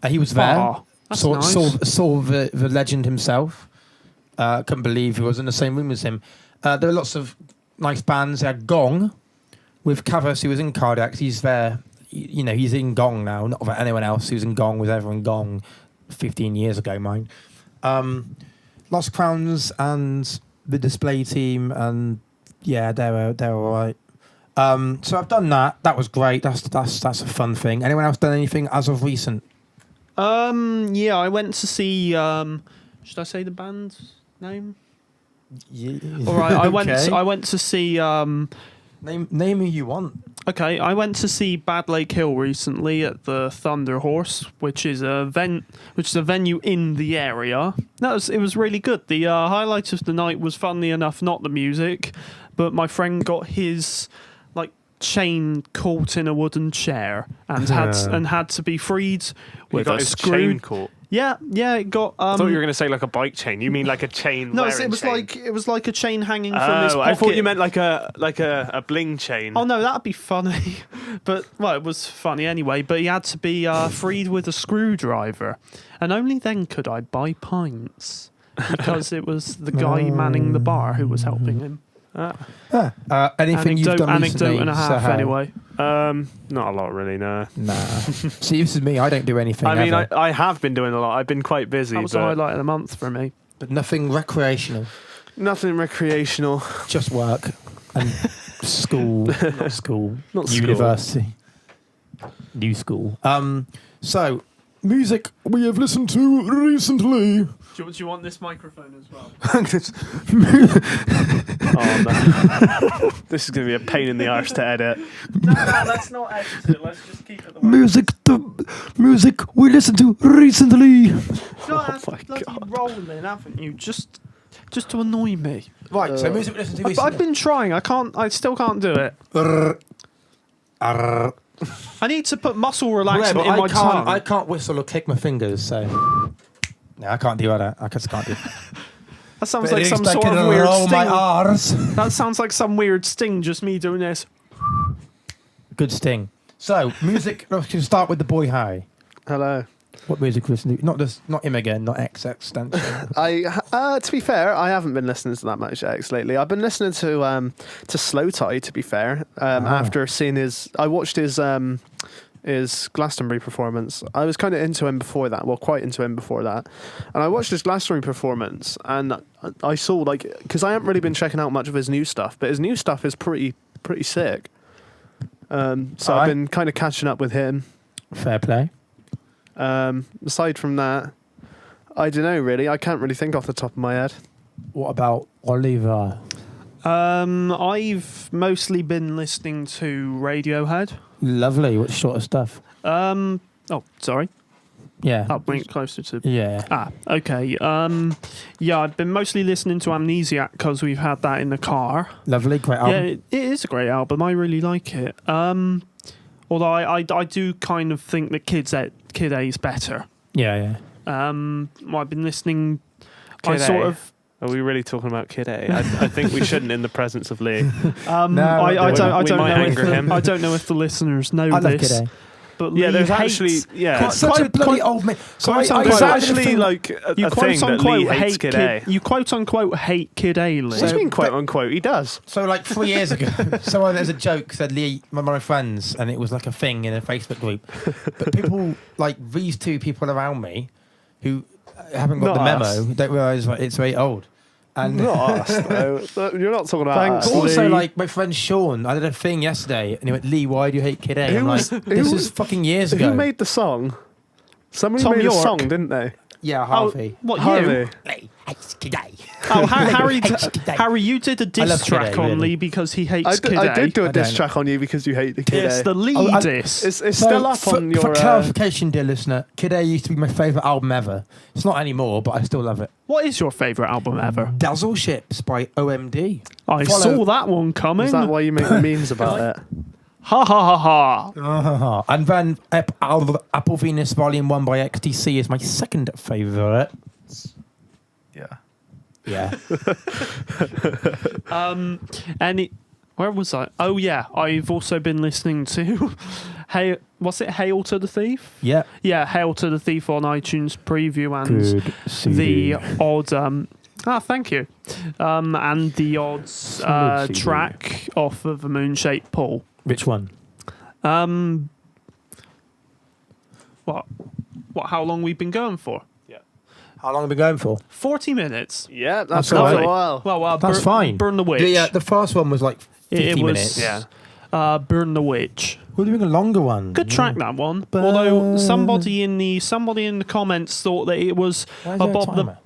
He was there, Oh, that's saw, nice. saw the legend himself. Couldn't believe he was in the same room as him. There were lots of nice bands. They had Gong with Cavus, who was in Cardiacs. He's there. You know, he's in Gong now. Not about anyone else who's in Gong was ever in Gong 15 years ago, mine. Lost Crowns and the display team, and yeah, they're all right. So I've done that. That was great. That's a fun thing. Anyone else done anything as of recent? Yeah, I went to see. Should I say the band's name? Yeah. All right, I went. Okay. I went to see. Name who you want. Okay, I went to see Bad Lake Hill recently at the Thunder Horse, which is a venue in the area. It was really good. The highlight of the night was, funnily enough, not the music, but my friend got his chain caught in a wooden chair and had to be freed You with got a his screw. chain caught. Yeah, it got. I thought you were going to say like a bike chain. You mean like a chain? No, wearing it was chain? like a chain hanging from his Oh, pocket. I thought you meant like a bling chain. Oh no, that'd be funny. But it was funny anyway. But he had to be freed with a screwdriver, and only then could I buy pints because it was the guy manning the bar who was helping him. Anything you've done recently? Anecdote and a half, Sahar? anyway. Not a lot really. No. Nah. See, this is me. I don't do anything. I mean, ever. I have been doing a lot. I've been quite busy, That was the but highlight of the month for me. but nothing recreational. nothing recreational. Just work and school. Not school. Not school. University. New school. So music we have listened to recently. Do you want this microphone as well? Oh no, this is going to be a pain in the arse to edit. No, let's not edit it. Let's just keep it the way. Music we listened to recently. That's my bloody God. rolling, haven't you? Just to annoy me. Right. So music we listened to But recently. I've been trying. I still can't do it. I need to put muscle relaxant But in I my tongue. I can't whistle or click my fingers. So no, I can't do that. I just can't do. That sounds But like it some looks sort I of can weird roll my sting. R's. That sounds like some weird sting. Just me doing this. Good sting. So music. Let's just start with the boy Harry. Hello. What music we listen to? Not him again. Not X extension. To be fair, I haven't been listening to that much X lately. I've been listening to Slow Tie. To be fair, after seeing I watched his Glastonbury performance. I was kind of into him before that. Well, quite into him before that. And I watched his Glastonbury performance, and I saw because I haven't really been checking out much of his new stuff, but his new stuff is pretty sick. So I've Alright. been kind of catching up with him. Fair play. Aside from that, I don't know really. I can't really think off the top of my head. What about Oliver? I've mostly been listening to Radiohead. Lovely. What sort of stuff? Oh, sorry. Yeah. I'll bring it closer to... Yeah. Okay. Yeah, I've been mostly listening to Amnesiac because we've had that in the car. Lovely. Great album. Yeah, it is a great album. I really like it. Although I do kind of think that Kid A is better. Yeah. I've been listening... Kid A. Are we really talking about Kid A? I think we shouldn't in the presence of Lee. I don't him. I don't know if the listeners know I love this. Kid A. But Yeah, Lee there's hates, actually Such a bloody old man. So quite I There's started actually to like a thing that Lee hates Kid A. You quote unquote hate Kid A, Lee. What do you mean quote unquote? He does. So like 3 years ago, someone there's a joke said Lee, one of my friends, and it was like a thing in a Facebook group. But people like these two people around me who haven't got Not the memo us. don't realise like, it's very old. And Not us, though. You're not talking about Thanks, us. but also Lee. like my friend Sean, I did a thing yesterday, and he went, "Lee, why do you hate Kid A?" Who I'm was- like, who "This was- is fucking years ago." Who made the song? Somebody Tom made York. a song, didn't they? Yeah, Harvey. What, you? Harvey. Lee hates Kid A. Oh, Harry, Hates Kid A. Harry, you did a I love diss Kid A, track on really. Lee because he hates I Kid A. did do a I diss don't. track on you because you hate the Kid It's A. the Lee Oh, diss. It's So still up for, on your... for clarification, dear listener, Kid A used to be my favourite album ever. It's not anymore, but I still love it. What is your favourite album ever? Dazzle Ships by OMD. I Follow- saw that one coming. Is that why you make the memes about it? Ha ha ha ha. And then Apple Venus Volume 1 by XTC is my second favourite. Yeah. Yeah. Where was I? Oh yeah, I've also been listening to Hey, what's it? Hail to the Thief? Yeah. Yeah, Hail to the Thief on iTunes Preview and Good CD. the odd thank you. And the odds Solid CD. track off of a Moon-Shaped Pool. Which one? What how long we've been going for? How long have we been going for? 40 minutes. Yeah, that's That's all quite right. a while. Well, That's fine. Burn the Witch. Yeah, the first one was like 50 It was- minutes. Yeah. Burn the Witch. We're doing a longer one. Good track, that one. Burn- Although somebody in the comments thought that it was Why is there a above the. timer?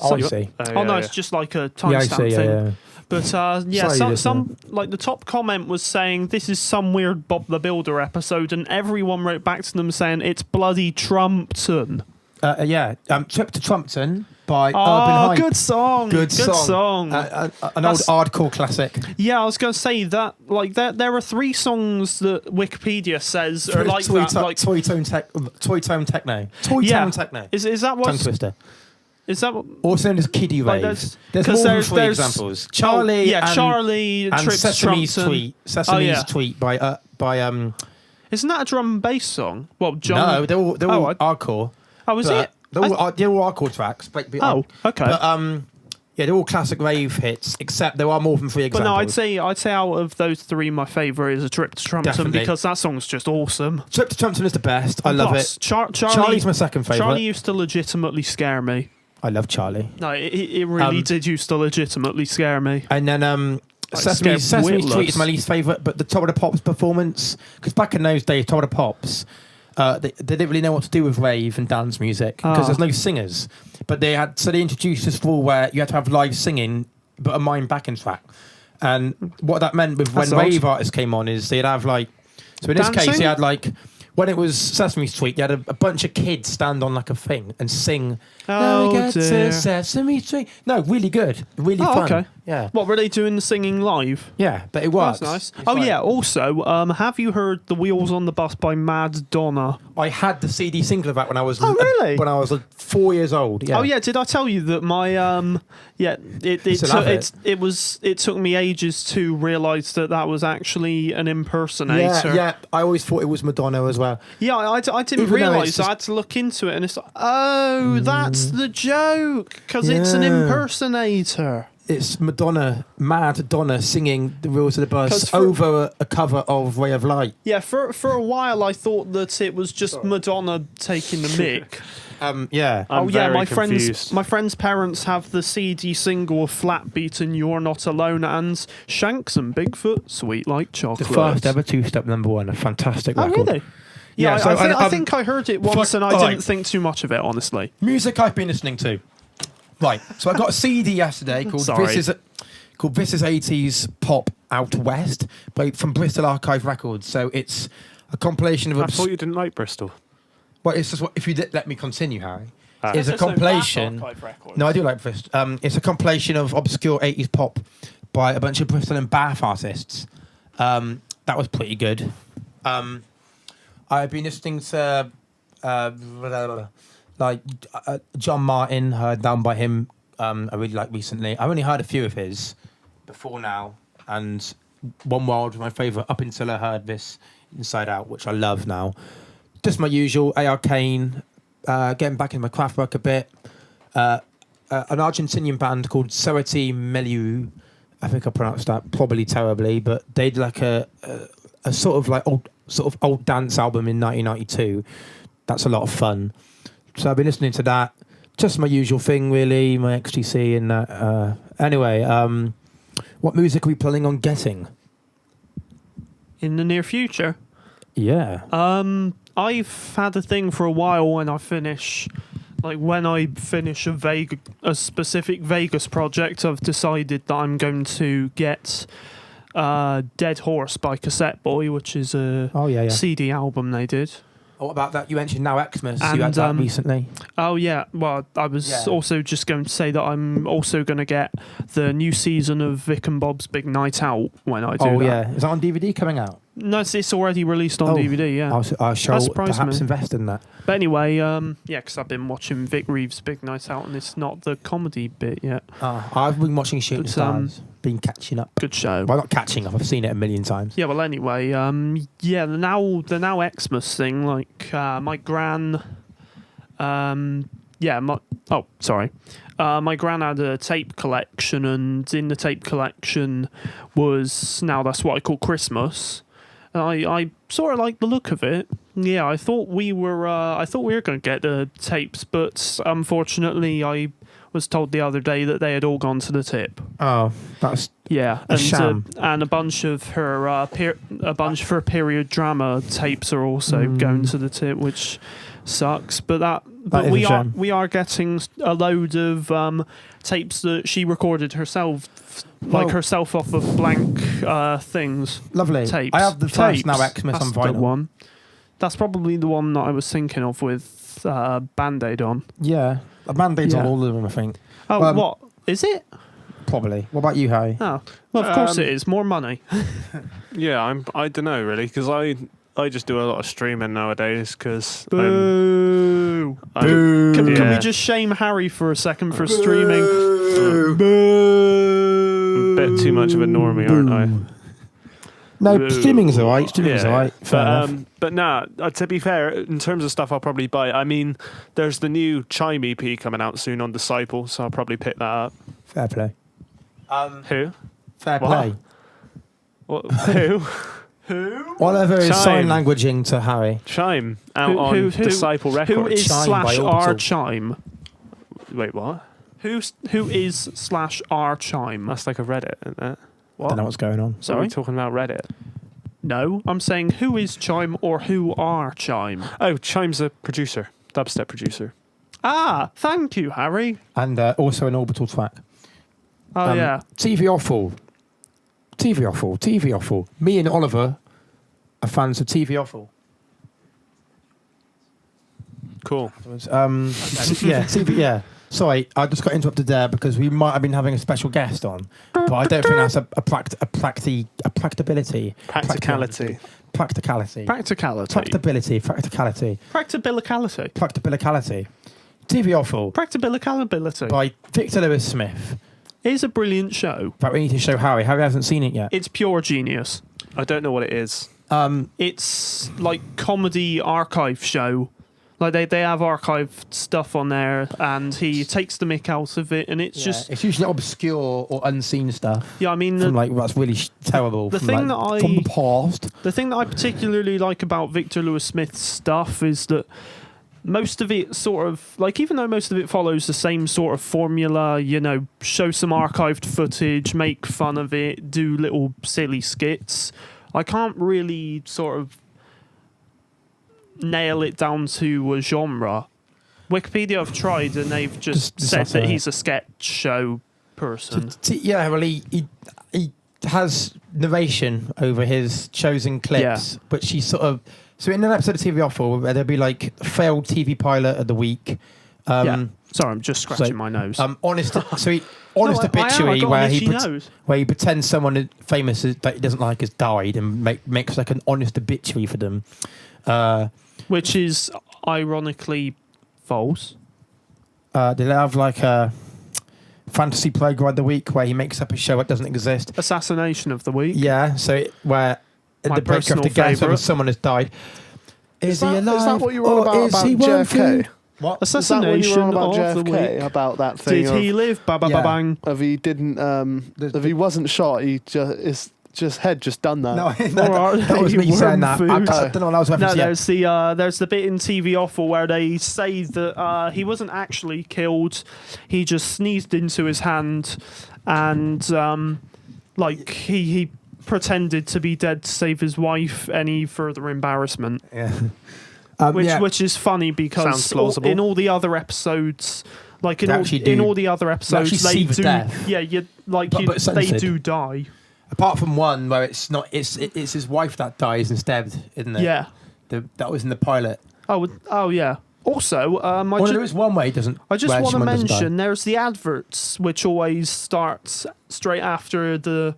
Oh, I see. Oh no, it's just like a Yeah, I timestamp see. thing. Yeah. But yeah, Sorry, some like the top comment was saying this is some weird Bob the Builder episode, and everyone wrote back to them saying it's bloody Trumpton. Yeah. Trip to Trumpton by Urban Oh, Hype. good song. Good song. An old That's- hardcore classic. Yeah, I was going to say that. Like there are 3 songs that Wikipedia says are like Toy that. to- Like Toy Tone Techno. Toy Tone Techno. Is that Tongue what? twister. Is that what? Also known as Kiddie Like Rave. there's- There's more 'cause than there's- 3 there's- examples. Charlie yeah, and, Charlie and Trips Sesame's Trumpton. Tweet. Sesame's yeah. Tweet by Isn't that a drum and bass song? Well, John. No, they're all Oh, hardcore. Oh, is but it? They're all hardcore tracks. Oh, okay. But yeah, they're all classic rave hits, except there are more than 3 But examples. no, I'd say out of those 3, my favourite is A Trip to Trumpton Definitely. because that song's just awesome. Trip to Trumpton is the best. I love Plus, it. Charlie's my second favourite. Charlie used to legitimately scare me. I love Charlie. No, it really did used to legitimately scare me. And then Like Sesame's scared Tweet witless. is my least favourite, but the Top of the Pops performance, because back in those days, Top of the Pops, they didn't really know what to do with rave and dance music because there's no singers. But they introduced this rule where you had to have live singing, but a mime backing track. And what that meant with when That's odd. rave artists came on is they'd have like, so in this case, Dancing? they had like, when it was Sesame's Tweet, you had a bunch of kids stand on like a thing and sing. Oh, "Now we get dear. to Sesame Street." No, really good, really Oh, fun. okay. Yeah, What were they doing the singing live? yeah, but it works. That's nice. It's Oh like- yeah. Also, have you heard "The Wheels on the Bus" by Mad Donna? I had the CD single of that when I was Oh, really? when I was 4 years old. Yeah. Oh yeah. Did I tell you that my still have it? it took me ages to realise that was actually an impersonator. Yeah, I always thought it was Madonna as well. Yeah, I didn't Even though realise. it's just- I had to look into it, and it's like, oh, that's the joke because it's an Yeah. impersonator. It's Mad Donna singing "The Wheels of the 'Cause Bus" for- over a cover of "Ray of Light." Yeah, for a while I thought that it was just Madonna taking the mic. Yeah. I'm Oh yeah, very my confused. friend's parents have the CD single of Flatbeat and "You're Not Alone" and Shanks and Bigfoot, "Sweet Like Chocolate." The first ever two-step #1, a fantastic Oh record. really? Yeah, Yeah, so, I think I heard it once and I alright. didn't think too much of it, honestly. Music I've been listening to. Right, so I got a CD yesterday called Sorry. called This Is 80s Pop Out West from Bristol Archive Records. So it's a compilation of... I thought you didn't like Bristol. Well, it's just if you let me continue, Harry. It's a There's no compilation... Archive Records. No, I do like Bristol. It's a compilation of obscure 80s pop by a bunch of Bristol and Bath artists. That was pretty good. I've been listening to John Martin, heard down by him. I really like recently. I've only heard a few of his before now, and One World was my favourite up until I heard this Inside Out, which I love now. Just my usual A.R. Kane, getting back in my craft work a bit. An Argentinian band called Serati Meliu. I think I pronounced that probably terribly, but they did like a sort of old dance album in 1992. That's a lot of fun. So I've been listening to that. Just my usual thing, really, my XTC and that. Anyway, what music are we planning on getting? In the near future? Yeah. I've had a thing for a while when I finish a specific Vegas project, I've decided that I'm going to get Dead Horse by Cassette Boy, which is a CD album they did. What about that? You mentioned Now Xmas. And, you had that recently. Oh, yeah. Well, I was also just going to say that I'm also going to get the new season of Vic and Bob's Big Night Out when I do that. Oh, yeah. Is that on DVD coming out? No, it's already released on DVD, yeah. I shall surprised perhaps me. invest in that. But anyway, because I've been watching Vic Reeves' Big Night Out, and it's not the comedy bit yet. I've been watching Shooting Stars. Been catching up. Good show. Well, not catching up. I've seen it a million times. Yeah, well, anyway, the now Xmas thing, like my gran... my gran had a tape collection, and in the tape collection was, now that's what I call Christmas. I sort of like the look of it. Yeah, I thought we were going to get the tapes, but unfortunately, I was told the other day that they had all gone to the tip. Oh, that's and sham. And a bunch of her period drama tapes are also going to the tip, which sucks. But we are getting a load of tapes that she recorded herself. Herself off of blank things. Lovely. Tapes. I have the first Now Xmas That's on vinyl. the one. That's probably the one that I was thinking of with Band-Aid on. Yeah. A Band-Aid's on all of them, I think. Oh, what? Is it? Probably. What about you, Harry? Oh, well, of course it is. More money. Yeah, I don't know really, because I just do a lot of streaming nowadays because Boo. Can we just shame Harry for a second for streaming? I'm a bit too much of a normie, aren't I? No, streaming's alright. Streaming's alright. But nah, to be fair, in terms of stuff I'll probably buy, I mean, there's the new Chime EP coming out soon on Disciple, so I'll probably pick that up. Fair play. Who? Fair play. What? Who? Whatever is Chime. sign languaging to Harry. Chime out on Disciple Records. Who is Chime by /r Orbital. Chime? Wait, what? Who is /r Chime? That's like a Reddit, isn't it? What? Don't know what's going on. Sorry? Are we talking about Reddit? No, I'm saying who is Chime or who are Chime? Oh, Chime's a producer, dubstep producer. Ah, thank you, Harry. And also an Orbital track. Oh, yeah. TV Offal. Me and Oliver are fans of TV Offal. Cool. TV. Sorry, I just got interrupted there because we might have been having a special guest on, but I don't think that's a practicability. Practicality. Practicability. Practicality. Practicability. TV Offal Practicability. by Victor Lewis Smith. It's a brilliant show. But we need to show Harry. Harry hasn't seen it yet. It's pure genius. I don't know what it is. It's like comedy archive show. Like they have archived stuff on there, and he takes the mick out of it, and it's it's usually obscure or unseen stuff. Yeah, I mean, from that's really terrible. The from, thing from the past. The thing that I particularly like about Victor Lewis Smith's stuff is that most of it sort of even though most of it follows the same sort of formula, show some archived footage, make fun of it, do little silly skits. I can't really sort of nail it down to a genre. Wikipedia have tried, and they've just said that he's a sketch show person. Yeah, well, he has narration over his chosen clips, but she sort of. So in an episode of TV Offal, where there'll be like failed TV pilot of the week. Sorry, I'm just scratching my nose. Honest obituary I where nose. where he pretends someone famous that he doesn't like has died and makes like an honest obituary for them, which is ironically false. They have like a fantasy playground of the week where he makes up a show that doesn't exist. Assassination of the week. Yeah, so where My the break have to guess whether someone has died. Is he alive? Is that what you were on about JFK? What? Assassination on about of the JFK week. about that thing? Did he live? Ba ba ba bang. If he didn't, if he wasn't shot, he just had done that. No, that was me saying that. I don't know what I was referencing. No, there's the bit in TV Offal where they say that he wasn't actually killed. He just sneezed into his hand, and like he pretended to be dead to save his wife any further embarrassment. Yeah. Which is funny because in all the other episodes, like in all the other episodes, they do. Death. Yeah, they do die. Apart from one where it's not, it's his wife that dies instead, isn't it? Yeah. That was in the pilot. Oh yeah. Also, there is one way he doesn't. I just want to mention there's the adverts which always starts straight after the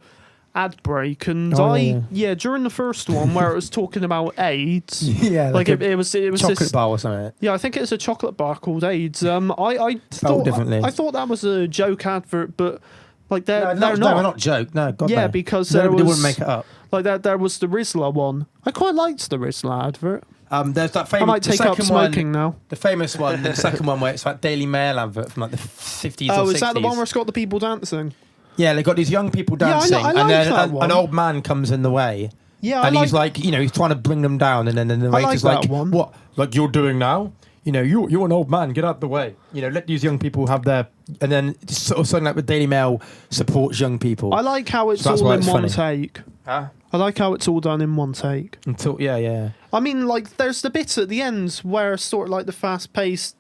ad break, and during the first one where it was talking about AIDS, like it was chocolate bar or something. Yeah, I think it's a chocolate bar called AIDS. I thought that was a joke advert, but like they're not joke. No, God, yeah, no. because Nobody wouldn't make it up. Like that, there was the Rizzler one. I quite liked the Rizzler advert. There's that famous. I might take up smoking now. The famous one, the second one where it's like Daily Mail advert from like the 50s or 60s. Oh, is that the one where it's got the people dancing? Yeah, they've got these young people dancing, I like and then that one. an old man comes in the way. Yeah, he's like, he's trying to bring them down, and then the narrator's like, "What? Like you're doing now? You're an old man. Get out the way. Let these young people have their." And then sort of something like the Daily Mail supports young people. I like how it's all in one take. Huh? I like how it's all done in one take. Yeah. I mean, like, there's the bits at the end where it's sort of like the fast-paced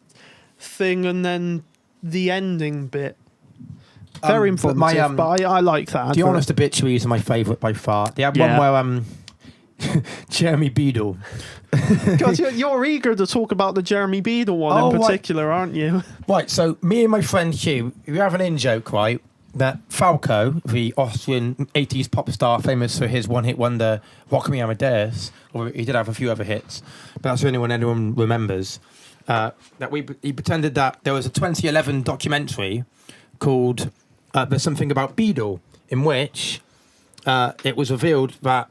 thing, and then the ending bit. Very informative, but I like that. The honest obituaries are my favourite by far. They have one where Jeremy Beadle. God, you're eager to talk about the Jeremy Beadle one in particular, aren't you? Right, so me and my friend Hugh, we have an in-joke, right, that Falco, the Austrian 80s pop star famous for his one-hit wonder, Rock Me Amadeus, or he did have a few other hits, but that's the only one anyone remembers, that he pretended that there was a 2011 documentary called There's Something About Beadle, in which it was revealed that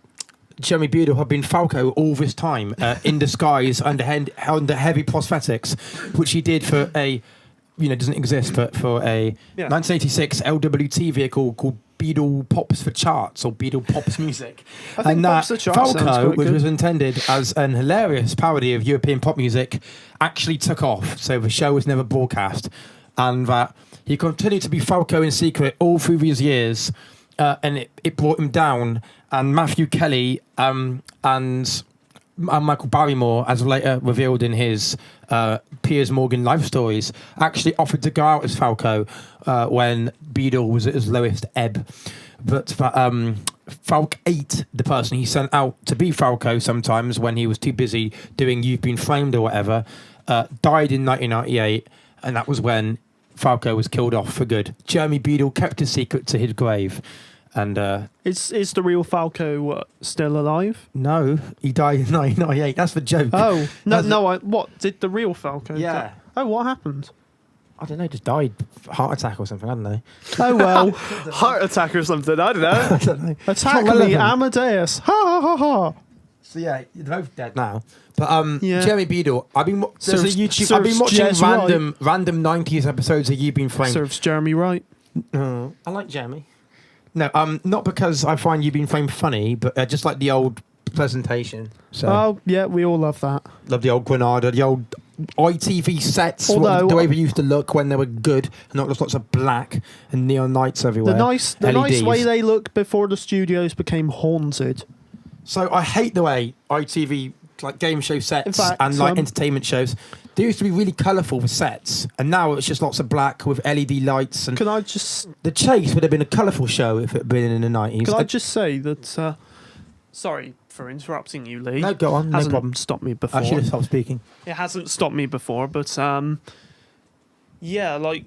Jeremy Beadle had been Falco all this time, in disguise under heavy prosthetics, which he did for a, doesn't exist, but for a 1986 LWT vehicle called Beadle Pops for Charts, or Beadle Pops Music. I think Pops for Charts Falco, which was intended as an hilarious parody of European pop music, actually took off, so the show was never broadcast, and that he continued to be Falco in secret all through these years, and it brought him down. And Matthew Kelly and Michael Barrymore, as later revealed in his Piers Morgan life stories, actually offered to go out as Falco when Beadle was at his lowest ebb. But Falk ate the person he sent out to be Falco sometimes when he was too busy doing You've Been Framed or whatever, died in 1998, and that was when Falco was killed off for good. Jeremy Beadle kept his secret to his grave. And is the real Falco still alive? No, he died in 1998. That's the joke. Oh what did the real Falco? Yeah. Oh, what happened? I don't know. Just died, heart attack or something. I don't know. Oh well, heart attack or something. I don't know. I don't know. Attack me, Amadeus! Ha ha ha ha! So yeah, they're both dead now. But Jeremy Beadle, I've been watching random 90s episodes of You've Been Framed. Serves Jeremy right. I like Jeremy. No, not because I find You've Been Framed funny, but just like the old presentation. So oh, yeah, we all love that. Love the old Granada, the old ITV sets, the way they used to look when they were good, and not just lots of black and neon lights everywhere. The nice way they look before the studios became haunted. So I hate the way ITV like game show sets and like entertainment shows. They used to be really colourful with sets, and now it's just lots of black with LED lights. And Can I just The Chase would have been a colourful show if it had been in the 90s. Can I just say that? Sorry for interrupting you, Lee. No, go on, no Hasn't problem. stopped me before. I should have stopped speaking. It hasn't stopped me before, but yeah, like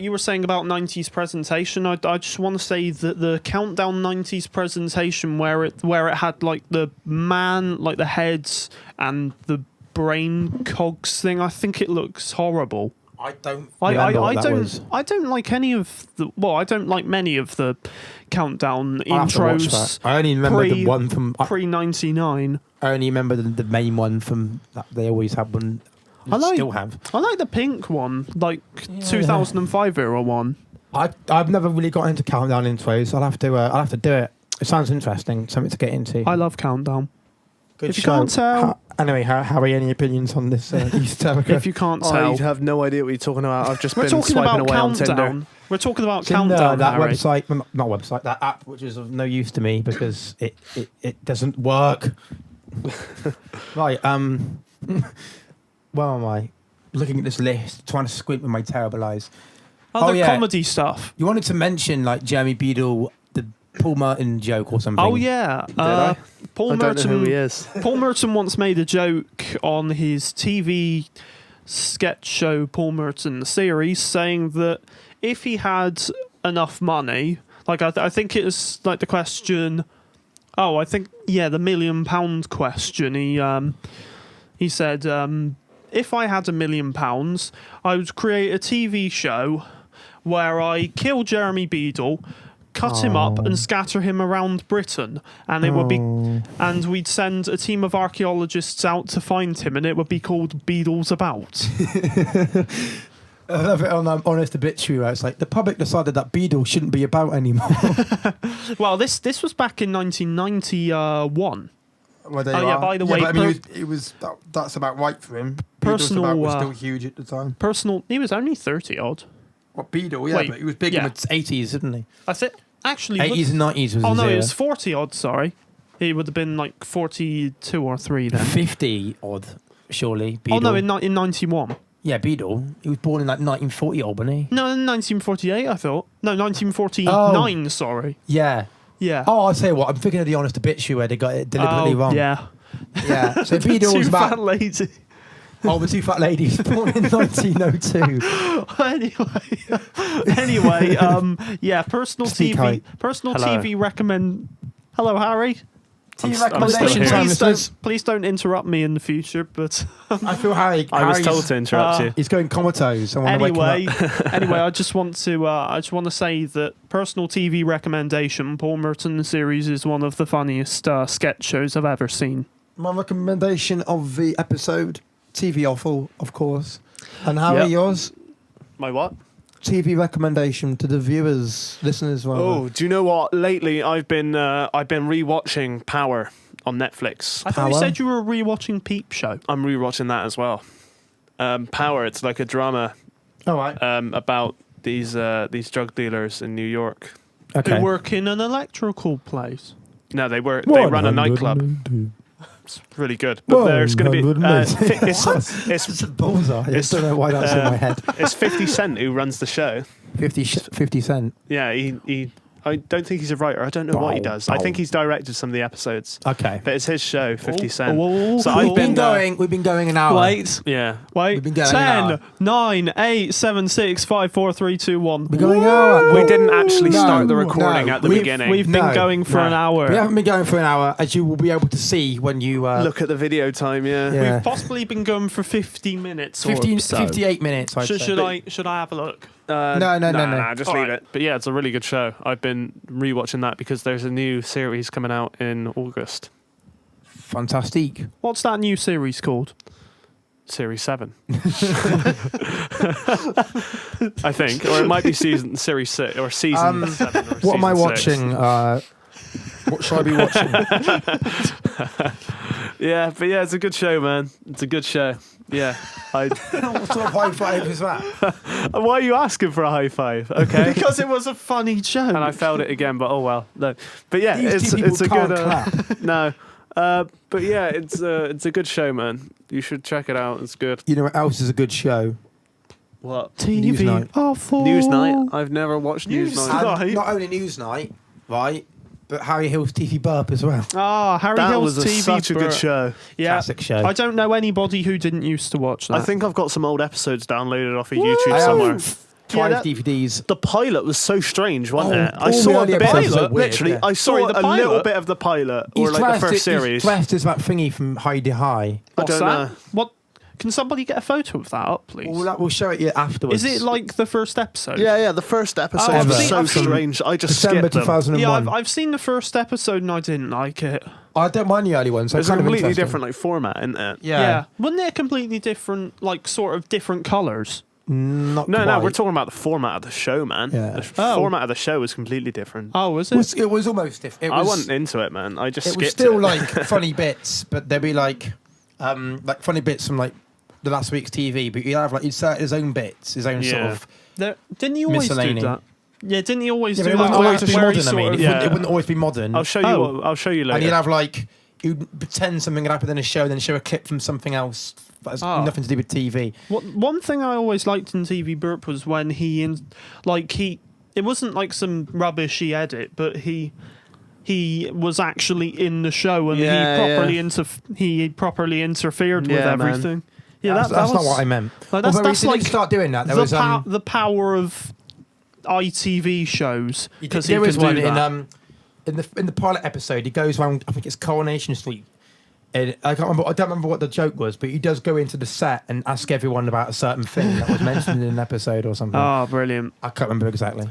you were saying about 90s presentation, I just want to say that the Countdown 90s presentation where it had like the man, like the heads and the brain cogs thing, I think it looks horrible. I don't. I was. don't like any of the. Well, I don't like many of the Countdown I'll have to watch intros. that. I only remember the one from. Pre 99. I only remember the main one from. They always have one. Still have. I like the pink one, like 2005 era one. I've never really got into Countdown intros. I'll have to do it. It sounds interesting. Something to get into. I love Countdown. Good If you show. can't tell, Anyway, Harry, any opinions on this East Africa? if you can't I tell, have no idea what you're talking about. I've just we're been talking swiping about away on Tinder. Countdown. We're talking about It's in, Countdown, that Harry. website, not website, that app, which is of no use to me because it doesn't work. Right, where am I? Looking at this list, trying to squint with my terrible eyes. Other yeah. comedy stuff. You wanted to mention like Jeremy Beadle, the Paul Merton joke or something. Oh yeah, Paul I don't know who he Merton. is. Paul Merton once made a joke on his TV sketch show, Paul Merton the series, saying that if he had enough money, like I think it was like the question. Oh, I think the £1 million question. He said, if I had £1 million, I would create a TV show where I kill Jeremy Beadle, cut him up, and scatter him around Britain, and it would be, and we'd send a team of archaeologists out to find him, and it would be called Beadle's About. I love it on Honest Obituary where it's like the public decided that Beadle shouldn't be about anymore. Well, this was back in 1991. Well, there Oh, you yeah, are. by the way, but I mean, that's about right for him. Personal, Beadle's About was still huge at the time. He was only 30 odd. What, Beadle? Yeah, Wait, but he was big yeah. in the 80s, didn't he? I think actually 80s and 90s was Oh his no, era. it was 40 odd. Sorry, he would have been like 42 or 3 then. 50 odd, surely. Beadle. Oh no, in 91. Yeah, Beadle. He was born in like 1940 odd, wasn't he? No, in 1948. I thought. No, 1949. Sorry. Yeah. Yeah. Oh, I'll tell you what. I'm thinking of the Honest Obituary where they got it deliberately wrong. Yeah. Yeah. So Beadle was Too about. fat lady. Oh, the two fat ladies born in 1902. anyway, yeah. Personal Speak TV. high. Personal Hello. TV recommend. Hello, Harry. TV still recommendation here. time, Please listeners. please don't interrupt me in the future. But I feel Harry. I was Harry's- told to interrupt you. He's going comatose. I want to wake anyway, him up. anyway, I just want to say that personal TV recommendation. Paul Merton series is one of the funniest sketch shows I've ever seen. My recommendation of the episode, TV Awful, of course. And Harry, Yep. yours? My what? TV recommendation to the viewers, listeners, rather. Oh, do you know what? Lately, I've been rewatching Power on Netflix. I thought you Power? said you were rewatching Peep Show. I'm rewatching that as well. Power. It's like a drama All right. about these drug dealers in New York. Okay. They work in an electrical place. No, they run a nightclub. It's really good. But there's going to be it's bullseye. I don't know why that's in my head. it's 50 Cent who runs the show. 50 Cent. Yeah, he I don't think he's a writer. I don't know what he does. I think he's directed some of the episodes. Okay. But it's his show, 50 Oh, Cent. oh, So oh, I've We've been been going. We've been going an hour. Wait, Yeah. wait. We've been going an 10, 9, 8, 7, 6, 5, 4, 3, 2, 1. We're going an hour. We didn't actually No, start the recording no. at the beginning. We've been No, going for an hour. We haven't been going for an hour, as you will be able to see when you Look at the video time, yeah. Yeah. We've possibly been going for 50 minutes 15, or so. 58 minutes. I'd say. Should I have a look? No. Nah, just leave Alright. it. But yeah, it's a really good show. I've been rewatching that because there's a new series coming out in August. Fantastic. What's that new series called? Series 7. I think. Or it might be series 6 or season 7 or What am I season 6. watching? What should I be watching? Yeah, but yeah, it's a good show, man. It's a good show. Yeah. What sort of high five is that? Why are you asking for a high five? Okay. Because it was a funny joke. And I failed it again, but oh well. No. But yeah, These it's two people a can't good clap. no. But yeah, it's a good show, man. You should check it out. It's good. You know what else is a good show? What? Newsnight. Newsnight? I've never watched Newsnight. And not only Newsnight, right, but Harry Hill's TV Burp as well. Ah, Harry That Hill's was TV. such a good show. Yeah, Classic show. I don't know anybody who didn't used to watch that. I think I've got some old episodes downloaded off of YouTube somewhere. 5 DVDs. The pilot was so strange, wasn't it? I all saw the the early episodes pilot. are weird, Literally, yeah. I saw Sorry, the a little pilot? bit of the pilot, or like the first series. He's dressed as that thingy from Heidi High. I What's don't that? know. What? Can somebody get a photo of that up, please? We'll show it you afterwards. Is it like the first episode? Yeah, the first episode I've was seen- so I've seen strange. I just December skipped them. 2001? Yeah, I've seen the first episode and I didn't like it. I don't mind the early ones. It's a kind of completely interesting. different like format, isn't it? Yeah. Wasn't it completely different, like sort of different colours? Not No, quite. we're talking about the format of the show, man. Yeah. The Oh. format of the show was completely different. Oh, was It it? was almost different. I wasn't into it, man. I just It skipped was still it. like funny bits, but there'd be like funny bits from like the last week's TV. But you'd have like his own bits, his own sort Yeah. of. Didn't he always do Miscellany. that? Yeah, didn't he always Yeah, do but it that? wouldn't always where be he modern. I sort mean, of- it wouldn't always be modern. I'll show you. Oh. I'll show you later. And you'd have like you'd pretend something had happened in a show, then show a clip from something else that has Oh. nothing to do with TV. One thing I always liked in TV Burp was when it wasn't like some rubbishy edit, but he was actually in the show and he properly interfered with Yeah, man. everything. Yeah, that's that was not what I meant. Like, Although that's he didn't like start doing that. There the, was the power of ITV shows because he there could was one do that. in the pilot episode. He goes around. I think it's Coronation Street. And I don't remember what the joke was, but he does go into the set and ask everyone about a certain thing that was mentioned in an episode or something. Oh, brilliant! I can't remember exactly.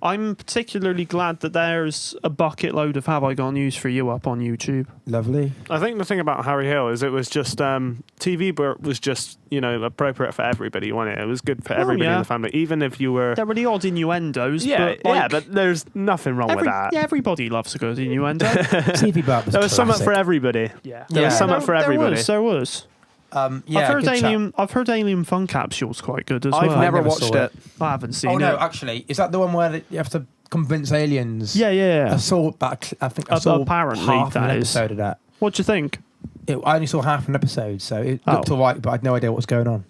I'm particularly glad that there's a bucket load of Have I Got News for You up on YouTube. Lovely. I think the thing about Harry Hill is it was just TV Burp was just appropriate for everybody, wasn't it? It was good for everybody in yeah. the family, even if you were. There were the odd innuendos. But there's nothing wrong with that. Yeah, everybody loves a good innuendo. TV Burp was There was something for classic. everybody. Yeah, There was something for everybody. There was. Yeah, good chat. I've heard Alien Fun Capsule's quite good as I've well. never never watched saw it. I haven't seen Oh it. no, actually, is that the one where you have to convince aliens? Yeah. I saw that. I think I saw Apparently half that an is. episode of that. What do you think? I only saw half an episode, so it Oh. looked alright, but I had no idea what was going on.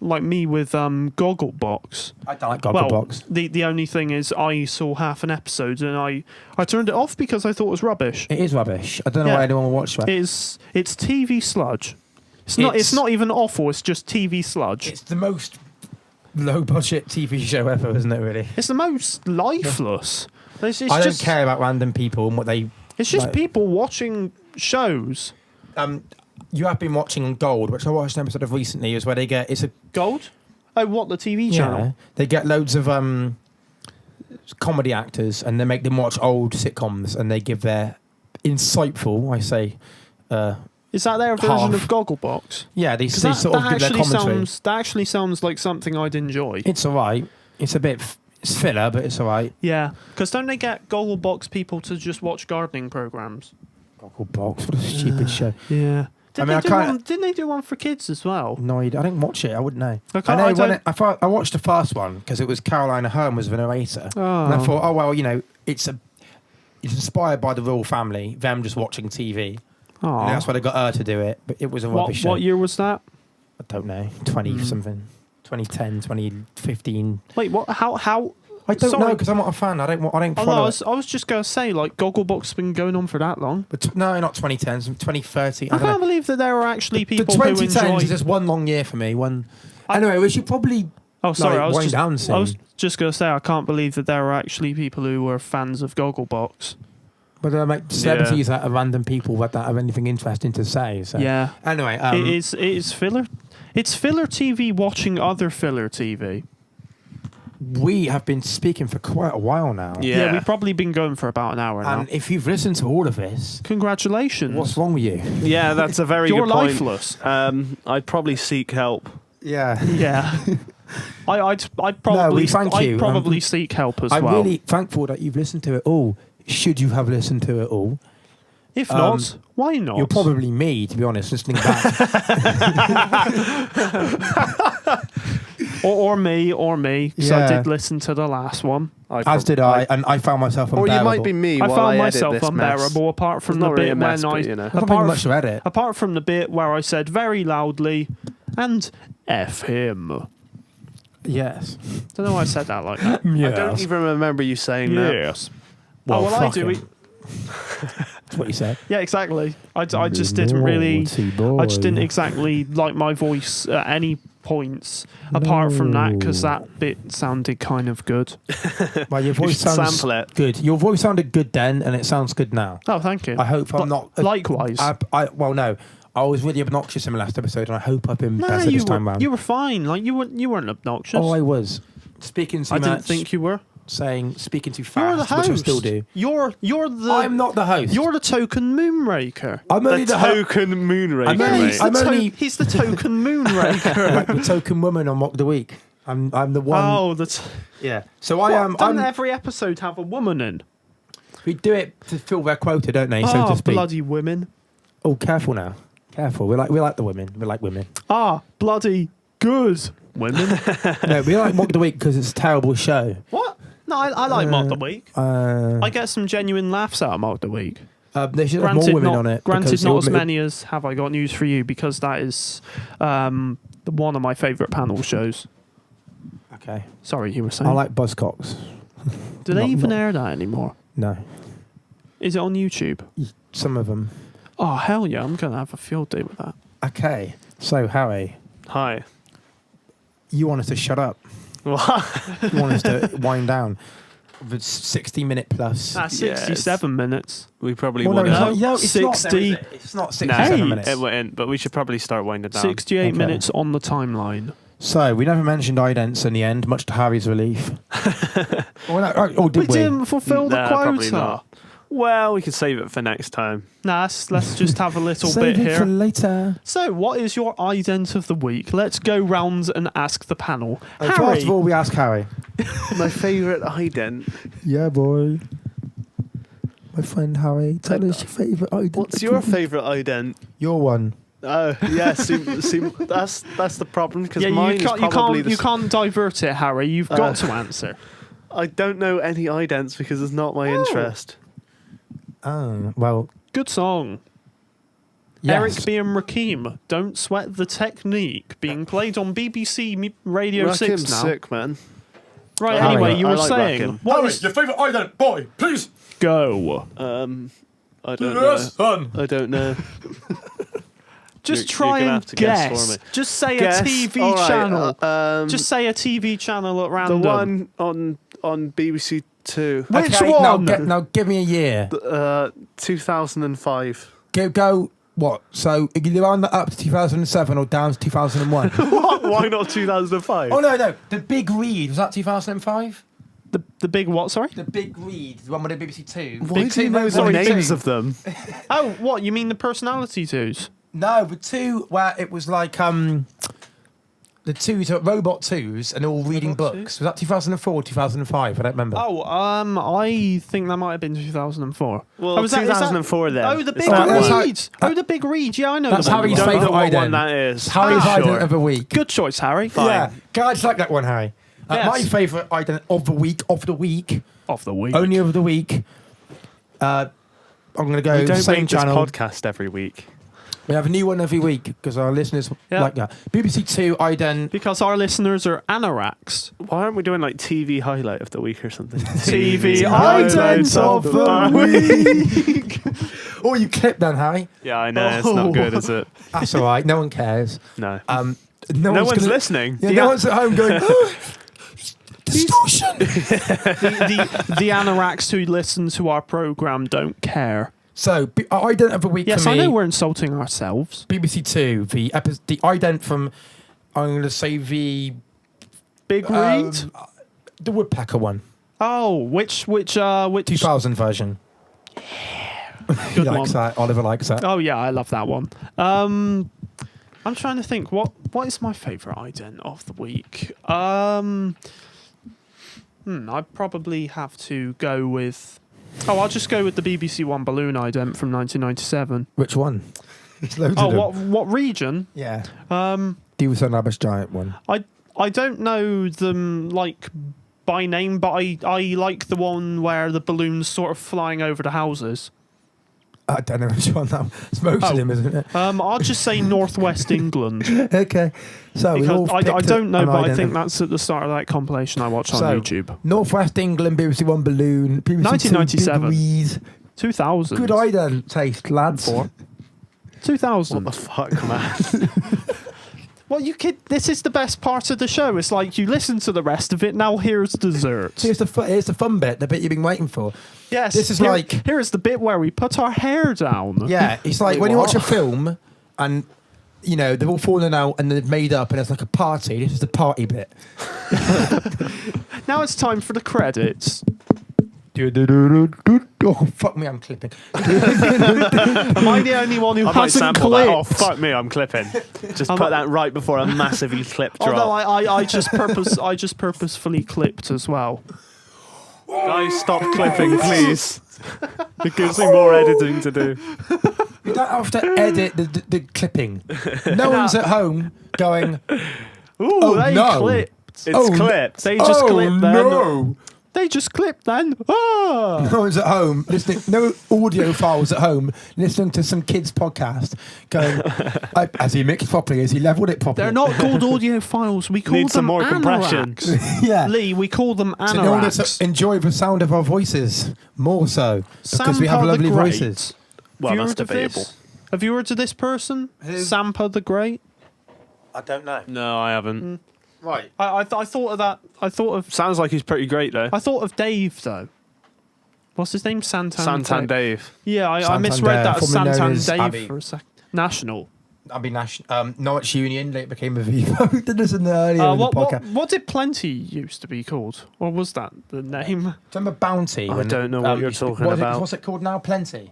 Like me with Gogglebox. I don't like Well, Gogglebox. the only thing is I saw half an episode and I turned it off because I thought it was rubbish. It is rubbish. I don't know Yeah. why anyone will watch that. It's TV sludge. It's not even awful. It's just TV sludge. It's the most low-budget TV show ever, isn't it? Really. It's the most lifeless. It's I just, don't care about random people and what they. It's just like. people watching shows. You have been watching Gold, which I watched an episode of recently. Is where they get it's a Gold? Oh, what, the TV channel? yeah. They get loads of comedy actors and they make them watch old sitcoms and they give their insightful. I say. Is that their version Half. of Gogglebox? Yeah, they 'Cause sort of give their commentary. that actually sounds like something I'd enjoy. It's alright. It's a bit. It's filler, but it's alright. Yeah, because don't they get Gogglebox people to just watch gardening programs? Gogglebox. What a stupid show. Yeah. I can't- Didn't they do one for kids as well? No, I didn't watch it. I wouldn't know. I I can't- know I when don't- I watched the first one because it was Carolina Hearn was the narrator, Oh. and I thought, oh well, it's inspired by the Royal Family. Them just watching TV. Oh. And that's why they got her to do it. But it was a rubbish show. What year was that? I don't know, 20 something, 2010, 2015. Wait, what? How? I don't know Sorry. because I'm not a fan. I don't Oh, no, follow I was just going to say, like, Gogglebox has been going on for that long. But no, not 2010, 2030. I I don't can't know. believe that there are actually The people who 2010s enjoy... is just one long year for me. Anyway, we should probably Oh, sorry, I was wind just, down soon. I was just going to say, I can't believe that there are actually people who are fans of Gogglebox. But celebrities that are random people that have anything interesting to say. So. Yeah. Anyway, It is filler. It's filler TV watching other filler TV. we have been speaking for quite a while now. Yeah. We've probably been going for about an hour now. And if you've listened to all of this, Congratulations. what's wrong with you? Yeah, that's a very You're good point. lifeless. I'd probably seek help. Yeah. Yeah. I'd probably thank you. I'd probably seek help as I'm well. really thankful that you've listened to it all. Should you have listened to it all, If not, why not? you're probably me, to be honest, listening back. or me, because I Yeah. did listen to the last one. As did I, and I found myself Or unbearable. you might be me I while found I edit myself this unbearable mess. apart from It's the not really bit a mess, when but, you know. There's not really apart, much to edit. apart from the bit where I said very loudly, and F him. Yes. Don't know why I said that like that. I don't even remember you saying that. Yes. Well, I fuck do. him. That's what you said. Yeah, exactly. I just didn't really. Naughty boy. I just didn't exactly like my voice at any points apart from that because that bit sounded kind of good. Well, your You voice should sounds sample it. good. Your voice sounded good then, and it sounds good now. Oh, thank you. I hope I'm not. Likewise. Well, no. I was really obnoxious in the last episode, and I hope I've been No, better you this time round. were fine. Like you weren't obnoxious. Oh, I was. Speaking too I much. didn't think you were. Speaking too You're the fast, host. which I still do. You're the. I'm not the host. You're the token Moonraker. I'm only the host. token Moonraker. I'm only- mate. I'm only- He's the token Moonraker. Like the token woman on Mock the Week. I'm the one. Oh, that's. Yeah. So I am. Doesn't I'm. every episode have a woman in? We do it to fill their quota, don't they? So Oh, to speak. bloody women. Oh, careful now. Careful. We like the women. We like women. Ah, bloody good women. No, we like Mock the Week because it's a terrible show. What? No, I like Mock the Week. I get some genuine laughs out of Mock the Week. They should have more women on it. Granted, because not it as would- many as Have I Got News for You, because that is one of my favourite panel shows. Okay. Sorry, you were saying. I like Buzzcocks. Do they not- even not- air that anymore? No. Is it on YouTube? Some of them. Oh, hell yeah, I'm going to have a field day with that. Okay. So, Harry, Hi. you want us to shut up. What? You want us to wind down. The 60-minute plus. That's Yes. 67 minutes. We probably Well, no, want it's to. not, it's not, 60. though, is it? It's not 67 Hey, minutes. it went, but we should probably start winding down. 68 Okay. minutes on the timeline. So, we never mentioned idents in the end, much to Harry's relief. Did we? didn't fulfill the Nah, probably quota. not. Well, we could save it for next time. Nah, let's just have a little Save bit it for here. later. So, what is your ident of the week? Let's go round and ask the panel. Harry, First of all, we ask Harry. My favourite ident. Yeah, boy. My friend Harry, tell us your favourite ident. What's your favourite ident? Your one. Oh, yeah, see, that's the problem, because yeah, mine you is probably you can't divert it, Harry. You've got to answer. I don't know any idents because it's not my interest. Oh, well, Good song. yes. Eric B. and Rakim, Don't Sweat the Technique, being played on BBC Radio 6 Rakim's now. sick, man. Right, Harry, anyway, you I were like saying, Rakim. what is your favourite ident, boy? Please. go? I don't know. son. I don't know. Just You're try gonna and have to guess for guess. me. Just say Guess. a TV All right, channel. Just say a TV channel at the random. one on BBC Two, Which Okay, one? Now give me a year. 2005. Go. What? So you round that up to 2007 or down to 2001? Why not 2005? Oh no. The Big Read was that 2005? The big what? Sorry. The Big Read, the one with the BBC Two. Why Big do you Two, know no, the sorry, names two. of them? Oh, what? You mean the personality twos? No, the two where it was like the twos are robot twos and all reading Robot books. Was that 2004 or 2005? I don't remember. Oh, I think that might have been 2004. Well, Oh, is that- 2004 then. Oh, the It's big that that's one. read. Oh, the big read. Yeah, I know. That's the big Harry's one. Don't know favourite what one ident. that is. Harry's Ah, ident sure. of the week. Good choice, Harry. Yeah, I just like that one, Harry. Yes. My favourite ident of the week, Of the week. only of the week. I'm going to go We don't same make this channel. podcast every week. We have a new one every week because our listeners Yeah. like that. BBC Two ident. Because our listeners are anoraks. Why aren't we doing like TV highlight of the week or something? TV ident of the week. Oh, you clipped then, Harry. Yeah, I know. It's not good, is it? That's all right. No one cares. No. No one's gonna- listening. Yeah, no one's at home going, oh, distortion. the anoraks who listen to our program don't care. So, ident of the week Yes, for me. I know we're insulting ourselves. BBC Two, the ident from, I'm going to say the Big read. the woodpecker one, Oh, which 2000 version. He Good likes one. that. Oliver likes that. Oh yeah, I love that one. I'm trying to think what is my favourite ident of the week. I'd probably have to go with. Oh, I'll just go with the BBC One balloon ident from 1997. Which one? There's loads Oh, of them. what region? Yeah. Um, He was an Abyss Giant one. I don't know them like by name, but I like the one where the balloon's sort of flying over the houses. I don't know which one that. It's most of them, isn't it? I'll just say Northwest England. Okay. So we all Because I picked don't know, an but I think identity. that's at the start of that compilation I watched on So, YouTube. Northwest England, BBC One balloon, BBC 1997. Two, Big Weed. 2000. Good taste, lads. 2000. What the fuck, man? Well, you kid. This is the best part of the show. It's like you listen to the rest of it. Now here's dessert. Here's the fun bit, the bit you've been waiting for. Yes. This is like- Here's the bit where we put our hair down. Yeah, it's like Wait, when you watch what? a film and you know they've all fallen out and they've made up and it's like a party. This is the party bit. Now it's time for the credits. Oh fuck me, I'm clipping. Am I the only one who I might hasn't sample that. Oh, clipped? fuck me, I'm clipping. Just put that right before a massively clipped drop. Although I just purposefully clipped as well. Guys, stop clipping, please. It gives me more editing to do. You don't have to edit the clipping. No one's at home going. Ooh, Oh, they no. clipped. It's Oh, clipped. They just Oh clipped then. no! They just clipped then. Ah! No one's at home listening. No audio files at home listening to some kid's podcast. Going, has he mixed properly? Has he leveled it properly? They're not called audio files. We call Need them some more compression. anoraks. Yeah. Lee, we call them So no one anoraks. gets to enjoy the sound of our voices more so because we have Sampa the lovely Great. voices. Well, Have you that's heard of debatable. this? Have you heard of this person? Who? Sampa the Great. I don't know. No, I haven't. Right. I thought of that. I thought Sounds like he's pretty great, though. of Dave though. What's his name? Santan Dave. Yeah, I Santander, misread that as formerly known Santan as Dave Abbey. for a sec. National. I'll be Norwich Union. Later became a Vivo. We did this in the earlier in the What podcast. did Plenty used to be called? Or was that the name? Remember Bounty? I don't know what you're talking about. What's it called now? Plenty.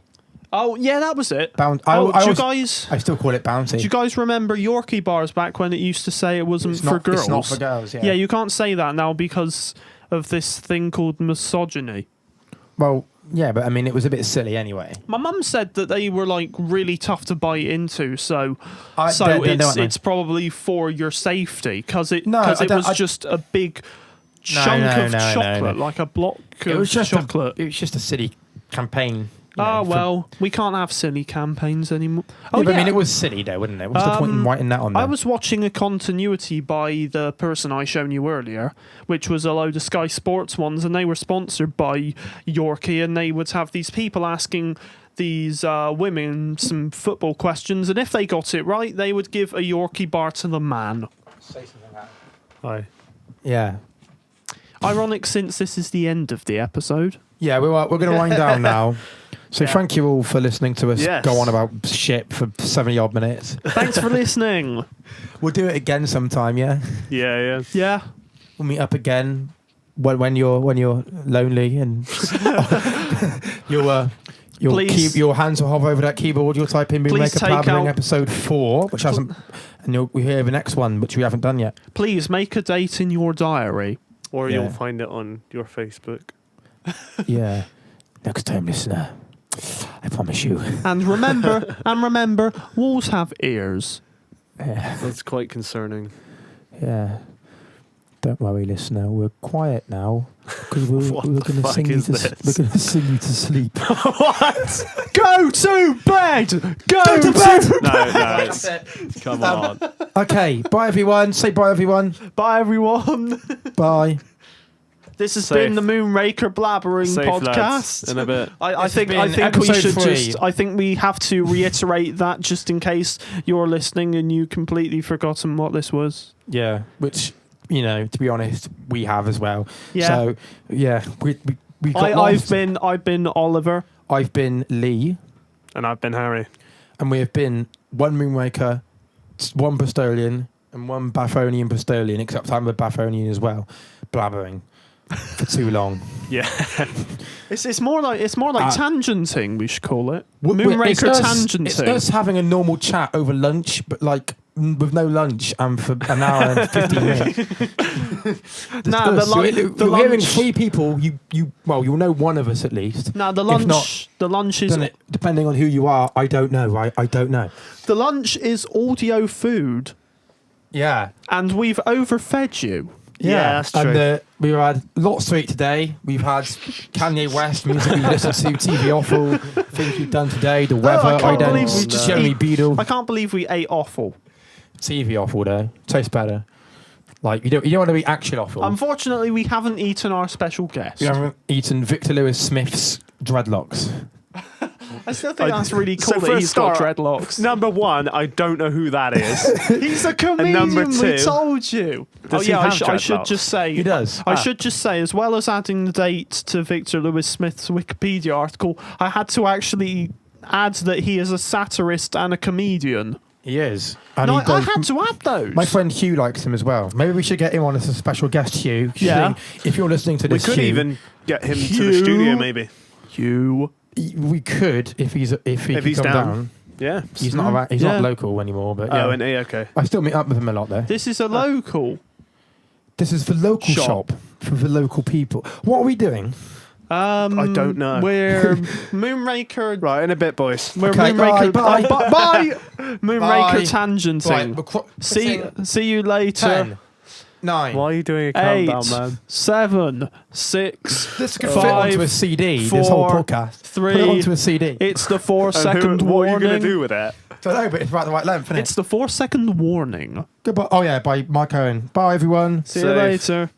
Oh yeah, that was it. Bounty. Oh, do you always- guys? I still call it Bounty. Do you guys remember Yorkie bars back when it used to say it wasn't It's for not- girls? It's not for girls. Yeah. Yeah, you can't say that now because of this thing called misogyny. Well, yeah, but I mean, it was a bit silly anyway. My mum said that they were like really tough to bite into, so They're it's probably for your safety because it No, I don't- was just a big chunk of no, chocolate, no. like a block It of was just chocolate. it was just a silly campaign. you know, Oh for- well, we can't have silly campaigns anymore. Yeah, Oh but I mean, it was silly though, wouldn't it? What's the point in writing that on there? I was watching a continuity by the person I shown you earlier, which was a load of Sky Sports ones, and they were sponsored by Yorkie, and they would have these people asking these women some football questions, and if they got it right, they would give a Yorkie bar to the man. Hi. Yeah. Ironic, since this is the end of the episode. Yeah, we're going to wind down now. So Yeah. thank you all for listening to us Yes. go on about shit for 70 odd minutes. Thanks for listening. We'll do it again sometime, yeah? Yeah. Yeah. We'll meet up again when you're lonely and you'll Please. keep your hands will hover over that keyboard. You'll type in Please Moonraker take Blabbering out- episode 4, which hasn't, and you'll hear the next one, which we haven't done yet. Please make a date in your diary. Or Yeah. you'll find it on your Facebook. Yeah. Next time, listener, I promise you. And remember, walls have ears. Yeah. That's quite concerning. Yeah. Don't worry, listener. We're quiet now because What we're the going to fuck sing you is to this? we're going to sing you to sleep. What? Go to bed. Go to bed. No, it's, come on. Okay. Bye, everyone. Say bye, everyone. Bye, everyone. Bye. This has Safe. been the Moonraker Blabbering Safe podcast. lads. In a bit. I This think has been we episode should 3. just. I think we have to reiterate that just in case you're listening and you completely forgotten what this was. Yeah. Which, to be honest, we have as well. Yeah. So, yeah, we got lost. I've been Oliver. I've been Lee, And I've been Harry. and we have been one Moonraker, one Bristolian, and one Bathonian Bristolian, except I'm a Bathonian as well, blabbering for too long. Yeah. It's more like tangenting. We should call it It's Moonraker us- tangenting. It's us having a normal chat over lunch, but like with no lunch and for an hour and 15 minutes. Nah, You're hearing 3 people. You'll know one of us at least. Nah, the If lunch. not, the lunch is Then depending on who you are, I don't know. I don't know. the lunch is audio food. Yeah. And we've overfed you. Yeah, that's true. And we've had lots to eat today. We've had Kanye West music we listened to, TV Awful, things we've done today, the weather, I can't believe we idents, just Jeremy ate- Beadle. I can't believe we ate offal. TV Awful though. Tastes better. Like, you don't want to eat actual offal. Unfortunately, we haven't eaten our special guest. You haven't eaten Victor Lewis Smith's dreadlocks. I still think that's really So cool for that a he's got start, dreadlocks. Number one, I don't know who that is. He's a comedian. number We two, told you. does he I have should dreadlocks? just say He does. I should just say, as well as adding the date to Victor Lewis Smith's Wikipedia article, I had to actually add that he is a satirist and a comedian. He is. And No, he I does, had to add those. my friend Hugh likes him as well. Maybe we should get him on as a special guest, Hugh. Yeah. If you're listening to We this, could Hugh, even get him to Hugh. the studio, maybe. Hugh. we could if he If could he's come down. down. Yeah. He's not around, he's Yeah. not local anymore, but yeah. Oh, and okay. I still meet up with him a lot though. This is a local. This is the local Shop. shop for the local people. What are we doing? I don't know. We're Moonraker. Right, in a bit, boys. We're Okay, Moonraker. bye, Bye. Bye. Moonraker Bye. tangenting. Right, we're See you later. 10, 9. Why are you doing a 8, countdown, man? 7, 6, This could 5, fit onto a CD, this whole 4, podcast. 3. Put it onto a CD. It's the 4-second And what are you warning. going to do with it? Don't know, but it's about the right length, isn't It's it? the 4-second warning. Goodbye. Oh yeah, by Mike Owen. Bye everyone. See you Safe. later.